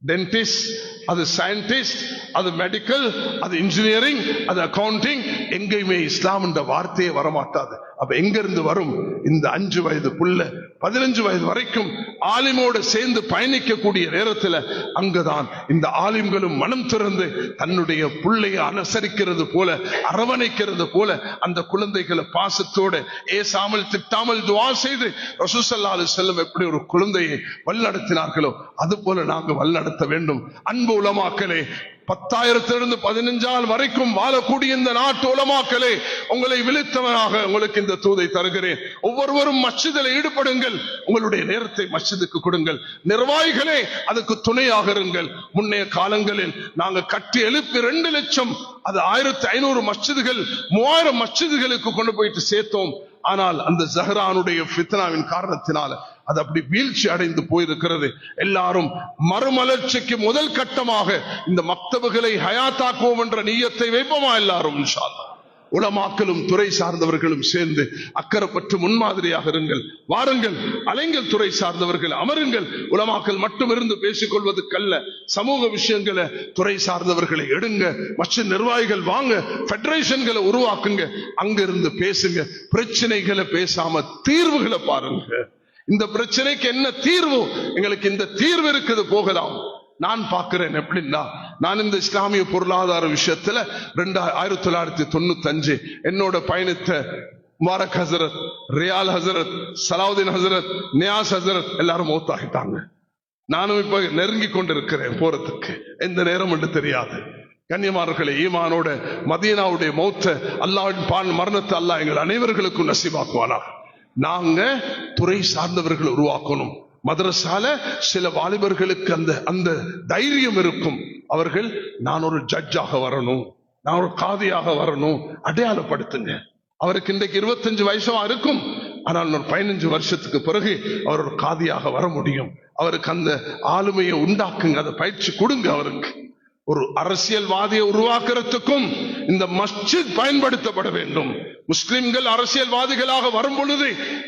டென்டிஸ்ட், அது சயின்டிஸ்ட், அது மெடிக்கல், அது இன்ஜினியரிங், அது அக்கவுண்டிங், எங்கேயுமே இஸ்லாம் என்ற வார்த்தையே வரமாட்டாது. அப்ப எங்க இருந்து வரும்? இந்த 5 வயது புள்ள 15 வயது வரைக்கும் ஆலிமோடு சேர்ந்து பயணிக்கக்கூடிய நேரத்தில் அங்குதான் இந்த ஆலிம்களும் மனம் திறந்து தன்னுடைய புள்ளையை அனுசரிக்கிறது போல, அரவணைக்கிறது போல அந்த குழந்தைகளை பாசத்தோடு ஏசாமல் திட்டாமல் துஆ செய்து ரசூல் ஸல்லல்லாஹு அலைஹி வஸல்லம் எப்படி ஒரு குழந்தையை வழிநடத்தினார்களோ அது போல நாங்கள் வழிநடத்த வேண்டும். அன்பு உலமாக்களே, 10,000 15,000 வரைக்கும் வாழக்கூடிய இந்த நாட்டு உலமாக்களே, உங்களை விழித்தவனாக உங்களுக்கு இந்த தூதை தருகிறேன். ஒவ்வொருவரும் மஸ்ஜிதில் ஈடுபடுங்கள், உங்களுடைய நேரத்தை மஸ்ஜிதுக்கு கொடுங்கள். நிர்வாகிகளே அதுக்கு துணையாக இருங்கள். முன்னைய காலங்களில் நாங்கள் கட்டி எழுப்பி 2 லட்சம், அது 1500 மஸ்ஜிதுகள், 3000 மஸ்ஜிதுகளுக்கு கொண்டு போயிட்டு சேர்த்தோம். ஆனால் அந்த ஜஹரானுடைய ஃபித்னாவின் காரணத்தினால அது அப்படி வீழ்ச்சி அடைந்து போயிருக்கிறது. எல்லாரும் மறுமலர்ச்சிக்கு முதல் கட்டமாக இந்த மக்தபுகளை ஹயாத்தாக்குவோம் என்ற நியத்தை வைப்போமா எல்லாரும்? இன்ஷா அல்லாஹ் உலமாக்களும் துறை சார்ந்தவர்களும் சேர்ந்து அக்கறைப்பட்டு முன்மாதிரியாக இருங்கள். வாருங்கள், அலைங்கள், துறை சார்ந்தவர்கள் அமருங்கள். உலமாக்கள் மட்டும் இருந்து பேசிக் கொள்வதற்கல்ல, சமூக விஷயங்களை துறை சார்ந்தவர்களை எடுங்க. மற்ற நிர்வாகிகள் வாங்க, பெடரேஷன்களை உருவாக்குங்க, அங்கிருந்து பேசுங்க. பிரச்சனைகளை பேசாம தீர்வுகளை பாருங்க. இந்த பிரச்சனைக்கு என்ன தீர்வு? எங்களுக்கு இந்த தீர்வு இருக்குது, போகலாம். நான் பார்க்கிறேன் எப்படின்னா, நான் இந்த இஸ்லாமிய பொருளாதார விஷயத்துல 1995 என்னோட பயணித்த முபாரக் ஹசரத், ரியால் ஹசரத், சலாவுதீன் ஹசரத், நியாஸ் ஹசரத் எல்லாரும் மௌத்தாகிட்டாங்க. நானும் இப்ப நெருங்கி கொண்டிருக்கிறேன் போறதுக்கு, எந்த நேரம் என்று தெரியாது. கண்ணியமானவர்களே, ஈமானோட மதீனாவுடைய மௌத்த அல்லாஹ்வின் மரணத்தை அல்லாஹ் எங்கள் அனைவர்களுக்கும் நசீபாக்குவானா. நாங்க துறை சார்ந்தவர்கள் உருவாக்கணும். மதரசால சில வாலிபர்களுக்கு அந்த தைரியம் இருக்கும். அவர்கள் நான் ஒரு ஜட்ஜாக வரணும், நான் ஒரு காதியாக வரணும், அடையாளப்படுத்துங்க. அவருக்கு இன்றைக்கு 25 வயசா இருக்கும், ஆனால் ஒரு 15 வருஷத்துக்கு பிறகு அவர் ஒரு காதியாக வர முடியும். அவருக்கு அந்த ஆளுமையை உண்டாக்குங்க, அதை பயிற்சி கொடுங்க. அவருக்கு ஒரு அரசியல்வாதியை உருவாக்குறதுக்கும் இந்த மஸ்ஜித் பயன்படுத்தப்பட வேண்டும். முஸ்லிம்கள் அரசியல்வாதிகளாக வரும் பொழுது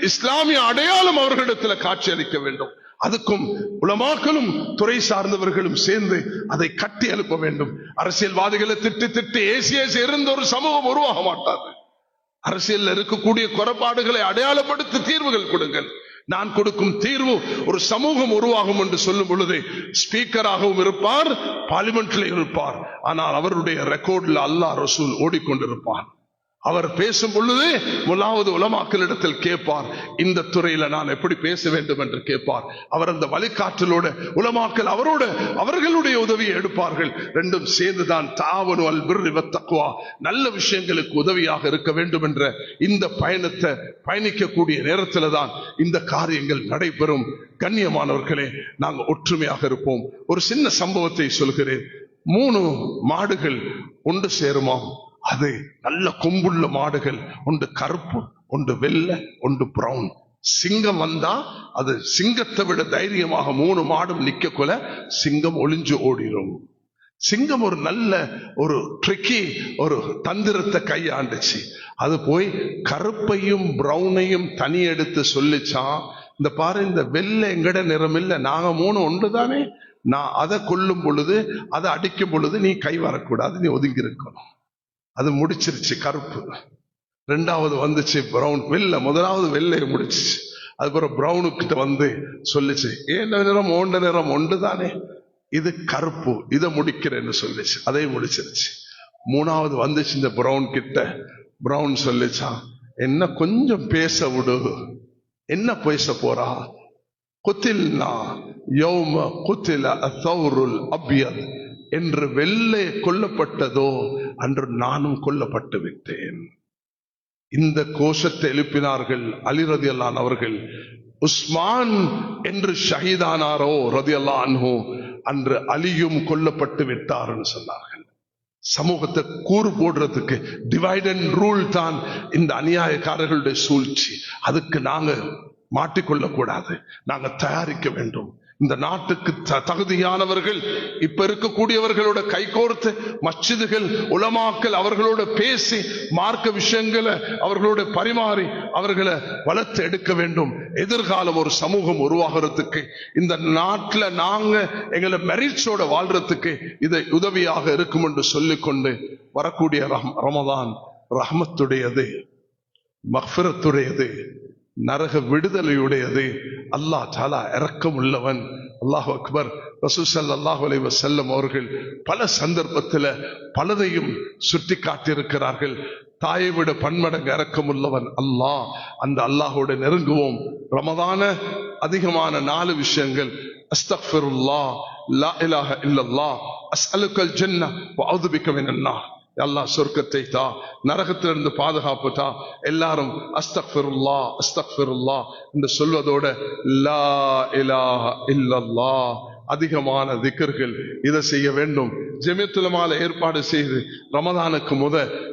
இஸ்லாமிய அடையாளம் அவர்களிடத்தில் காட்சி அளிக்க வேண்டும். அதுக்கும் உலமாக்களும் துறை சார்ந்தவர்களும் சேர்ந்து அதை கட்டி எழுப்ப வேண்டும். அரசியல்வாதிகளை திட்டி ஏசி இருந்த ஒரு சமூகம் உருவாக மாட்டாது. அரசியல் இருக்கக்கூடிய குறைபாடுகளை அடையாளப்படுத்தி தீர்வுகள் கொடுங்கள். நான் கொடுக்கும் தீர்வு ஒரு சமூகம் உருவாகும் என்று சொல்லும் பொழுது ஸ்பீக்கராகவும் இருப்பார், பார்லிமெண்ட்ல இருப்பார். ஆனால் அவருடைய ரெக்கார்ட்ல அல்லாஹ் ரசூல் ஓடிக்கொண்டிருப்பார். அவர் பேசும் பொழுது முதலாவது உலமாக்களிடத்தில் கேட்பார், இந்த துறையில நான் எப்படி பேச வேண்டும் என்று கேட்பார். அவர் அந்த வழிகாட்டலோட உலமாக்கள் அவர்களுடைய உதவியை எடுப்பார்கள். ரெண்டும் சேர்ந்துதான் தாவனு அல் பிர்ரி வத் தக்வா, நல்ல விஷயங்களுக்கு உதவியாக இருக்க வேண்டும் என்ற இந்த பயணத்தை பயணிக்கக்கூடிய நேரத்தில் தான் இந்த காரியங்கள் நடைபெறும். கண்ணியமானவர்களே, நாங்கள் ஒற்றுமையாக இருப்போம். ஒரு சின்ன சம்பவத்தை சொல்கிறேன். 3 மாடுகள் ஒன்று சேருமாம். அது நல்ல கொம்புள்ள மாடுகள், ஒன்று கருப்பு, ஒன்று வெள்ளை, ஒன்று பிரவுன். சிங்கம் வந்தா அது சிங்கத்தை விட தைரியமாக 3 மாடும் நிக்க கொள்ள சிங்கம் ஒளிஞ்சு ஓடிடும். சிங்கம் ஒரு நல்ல ஒரு ட்ரிக்கி ஒரு தந்திரத்தை கையாண்டுச்சு. அது போய் கருப்பையும் பிரவுனையும் தனி எடுத்து சொல்லிச்சான், இந்த பாரு, இந்த வெள்ளை எங்கட நிறம் இல்லை, நாங்க 3 ஒன்று தானே, நான் அதை கொல்லும் பொழுது அதை அடிக்கும் பொழுது நீ கை வரக்கூடாது, நீ ஒதுங்கி இருக்கணும். அது முடிச்சிருச்சு கருப்பு. 2வது வந்துச்சு பிரவுன். வெள்ளை முதலாவது வெள்ளையை முடிச்சிச்சு. அதுக்கப்புறம் பிரவுனுக்கிட்ட வந்து சொல்லிச்சு, ஏன் நிறம் ஓண்ட நிறம் ஒன்று தானே, இது கருப்பு, இதை முடிக்கிறேன்னு சொல்லிச்சு. அதை முடிச்சிருச்சு. 3வது வந்துச்சு இந்த பிரவுன் கிட்ட. பிரவுன் சொல்லிச்சான், என்ன கொஞ்சம் பேச விடு, என்ன பேச போறா, குத்தில்னா யௌம குத்தில அத்தௌருல் அப்யத், என்று வெள்ளை கொல்லப்பட்டதோ அன்று நானும் கொல்லப்பட்டு விட்டேன். இந்த கோஷத்தை எழுப்பினார்கள் அலி ரலியல்லாஹு அவர்கள். உஸ்மான் என்று ஷஹீதானாரோ ரலியல்லாஹு அன்ஹு, அன்று அலியும் கொல்லப்பட்டு விட்டார்னு சொன்னார்கள். சமூகத்தை கூறு போடுறதுக்கு டிவைட் அண்ட் ரூல் தான் இந்த அநியாயக்காரர்களுடைய சூழ்ச்சி. அதுக்கு நாங்க மாட்டிக்கொள்ள கூடாது, நாங்க தயாரிக்க வேண்டும். இந்த நாட்டுக்கு தகுதியானவர்கள் இப்ப இருக்கக்கூடியவர்களோட கைகோர்த்து மஸ்ஜிதுகள் உலமாக்கள் அவர்களோட பேசி மார்க்க விஷயங்களை அவர்களோட பரிமாறி அவர்களை வளர்த்து எடுக்க வேண்டும். எதிர்காலம் ஒரு சமூகம் உருவாகிறதுக்கு, இந்த நாட்டில் நாங்க எங்களை மெரிட்ஸோட வாழ்றதுக்கு இதை உதவியாக இருக்கும் என்று சொல்லிக்கொண்டு வரக்கூடிய ரமதான் ரஹ்மத்துடையது, மக்ஃபிரத்துடையது, நரக விடுதலையுடையது. அல்லாஹ் தஆலா இரக்கம் உள்ளவன். அல்லாஹ் அக்பர். ரசூல் ஸல்லல்லாஹு அலைஹி வஸல்லம் அவர்கள் பல சந்தர்ப்பத்தில் பலதையும் சுட்டி காட்டியிருக்கிறார்கள். தாயை விட பன்மடங்கு இரக்கம் உள்ளவன் அல்லாஹ். அந்த அல்லாஹோடு நெருங்குவோம். ரமதான அதிகமான 4 விஷயங்கள். அஸ்தக்ஃபிருல்லாஹ், லா இலாஹ இல்லல்லாஹ், அஸ்அலுக்கல் ஜன்னah வ அஊது பிக மினன் நார். அல்லாஹ் சொர்க்கத்தை தா, நரகத்திலிருந்து பாதுகாப்பு தா. எல்லாரும் அஸ்தக்ஃபிருல்லாஹ் அஸ்தக்ஃபிருல்லாஹ் என்று சொல்வதோட லா இலாஹ இல்லல்லாஹ், அதிகமான திக்ர்கள் இதை செய்ய வேண்டும். ஜமியத்துல் உலமால ஏற்பாடு செய்து ரமதானுக்கு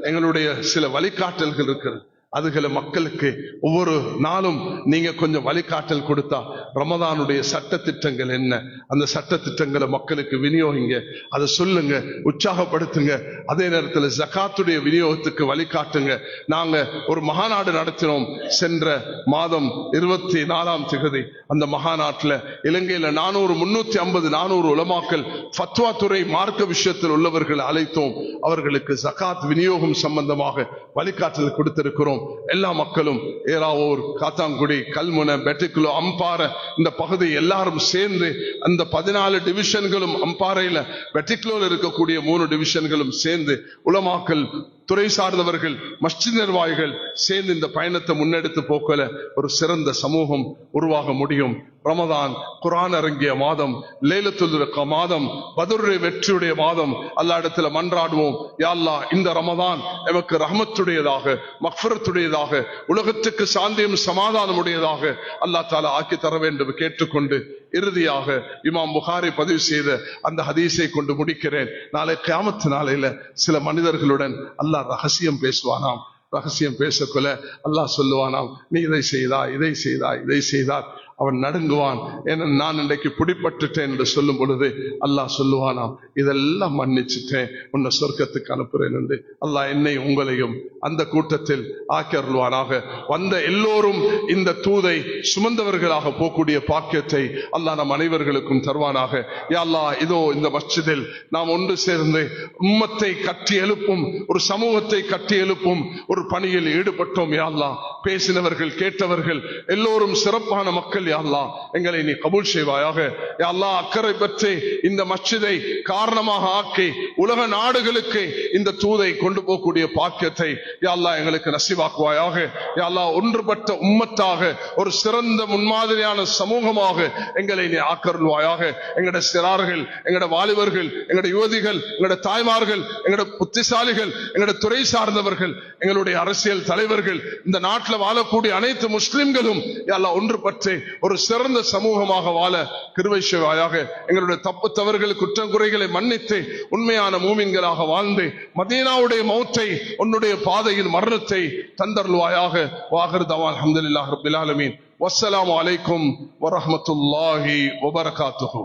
எங்களுடைய சில வழிகாட்டல்கள் இருக்கிறது. அதுகளை மக்களுக்கு ஒவ்வொரு நாளும் நீங்க கொஞ்சம் வழிகாட்டல் கொடுத்தா, ரமதானுடைய சட்ட திட்டங்கள் என்ன, அந்த சட்ட திட்டங்களை மக்களுக்கு விநியோகிங்க, அதை சொல்லுங்க, உற்சாகப்படுத்துங்க. அதே நேரத்தில் ஜகாத்துடைய விநியோகத்துக்கு வழிகாட்டுங்க. நாங்க ஒரு மகாநாடு நடத்தினோம் சென்ற மாதம் 24ஆம் தேதி. அந்த மகாநாட்டில் இலங்கையில 350-400 உலமாக்கள் ஃபத்வா துறை மார்க்க விஷயத்தில் உள்ளவர்களை அழைத்தோம். அவர்களுக்கு ஜகாத் விநியோகம் சம்பந்தமாக வழிகாட்டல் கொடுத்திருக்கிறோம். எல்லா மக்களும் ஏராவூர், காத்தாங்குடி, கல்முனை, பெட்டிக்குளோ, அம்பாறை இந்த பகுதி எல்லாரும் சேர்ந்து அந்த 14 டிவிஷன்களும், அம்பாறையில பெட்டிக்குளோல இருக்கக்கூடிய 3 டிவிஷன்களும் சேர்ந்து உலமாக்கள், துறை சார்ந்தவர்கள், மஸ்ஜித் நிர்வாகிகள் சேர்ந்து இந்த பயணத்தை முன்னெடுத்து போக்கல ஒரு சிறந்த சமூகம் உருவாக முடியும். ரமதான் குர்ஆன் இறங்கிய மாதம், லைலத்துல் மாதம், பத்ருடைய வெற்றியுடைய மாதம். அல்லாஹ் இடத்துல மன்றாடுவோம், யா அல்லாஹ் இந்த ரமதான் எமக்கு ரஹ்மத்துடையதாக, மக்ஃபிரத்துடையதாக, உலகத்துக்கு சாந்தியும் சமாதானம் உடையதாக அல்லாஹ் தஆலா ஆக்கி தர வேண்டும் கேட்டுக்கொண்டு இறுதியாக இமாம் புகாரி பதிவு செய்த அந்த ஹதீஸை கொண்டு முடிக்கிறேன். நாளை கியாமத் நாளையில சில மனிதர்களுடன் அல்லாஹ் ரகசியம் பேசுவானாம். ரகசியம் பேசக்கொள்ள அல்லாஹ் சொல்லுவானாம், நீ இதை செய்தாய், இதை செய்தாய், இதை செய்தார். அவன் நடுங்குவான். ஏன்னா நான் இன்றைக்கு பிடிபட்டுட்டேன் என்று சொல்லும் பொழுது அல்லாஹ் சொல்லுவானாம், இதெல்லாம் மன்னிச்சுட்டேன், உன்னை சொர்க்கத்துக்கு அனுப்புறேன் என்று. அல்லாஹ் என்னை உங்களையும் அந்த கூட்டத்தில் ஆக்கியருள்வானாக. வந்த எல்லோரும் இந்த தூதை சுமந்தவர்களாக போகக்கூடிய பாக்கியத்தை அல்லாஹ் நம் அனைவர்களுக்கும் தருவானாக. யா அல்லாஹ், இதோ இந்த மஸ்ஜிதில் நாம் ஒன்று சேர்ந்து உம்மத்தை கட்டி எழுப்பும், ஒரு சமூகத்தை கட்டி எழுப்பும் ஒரு பணியில் ஈடுபட்டோம். யா அல்லாஹ், பேசினவர்கள் கேட்டவர்கள் எல்லோரும் சிறப்பான மக்கள். யா அல்லாஹ், எங்களை நீ கபூல் செய்வாயாக. யா அல்லாஹ், அக்கறை பற்றி இந்த மஸ்ஜிதை காரணமாக ஆக்கி உலக நாடுகளுக்கு இந்த தூதை கொண்டு போகக்கூடிய பாக்கியத்தை யா அல்லாஹ் எங்களுக்கு நசீவாக்குவாயாக. யா அல்லாஹ், ஒன்றுபட்ட உம்மத்தாக ஒரு சிறந்த முன்மாதிரியான சமூகமாக எங்களை நீ ஆக்கருள்வாயாக. எங்களுடைய சிறார்கள், எங்களுடைய வாலிபர்கள், எங்களுடைய யுவதிகள், எங்களுடைய தாய்மார்கள், எங்களுடைய புத்திசாலிகள், எங்களுடைய துறை சார்ந்தவர்கள், எங்களுடைய அரசியல் தலைவர்கள், இந்த நாட்டில் வாழக்கூடிய அனைத்து முஸ்லிம்களும் யா அல்லாஹ் ஒன்றுபட்டு ஒரு சிறந்த சமூகமாக வாழ கிருபை செய்வாயாக. எங்களுடைய தப்பு தவறுகள் குற்றம் குறைகளை மன்னித்து உண்மையான மூமின்களாக வாழ்ந்து மதீனாவுடைய மௌத்தை, உன்னுடைய பாதையின் மரணத்தை தந்தருள்வாயாக. வாஹிர் தவான் அல்ஹம்துலில்லாஹி ரப்பில் ஆலமீன். வஸ்ஸலாமு அலைக்கும் வரஹ்மத்துல்லாஹி வபரகாத்துஹு.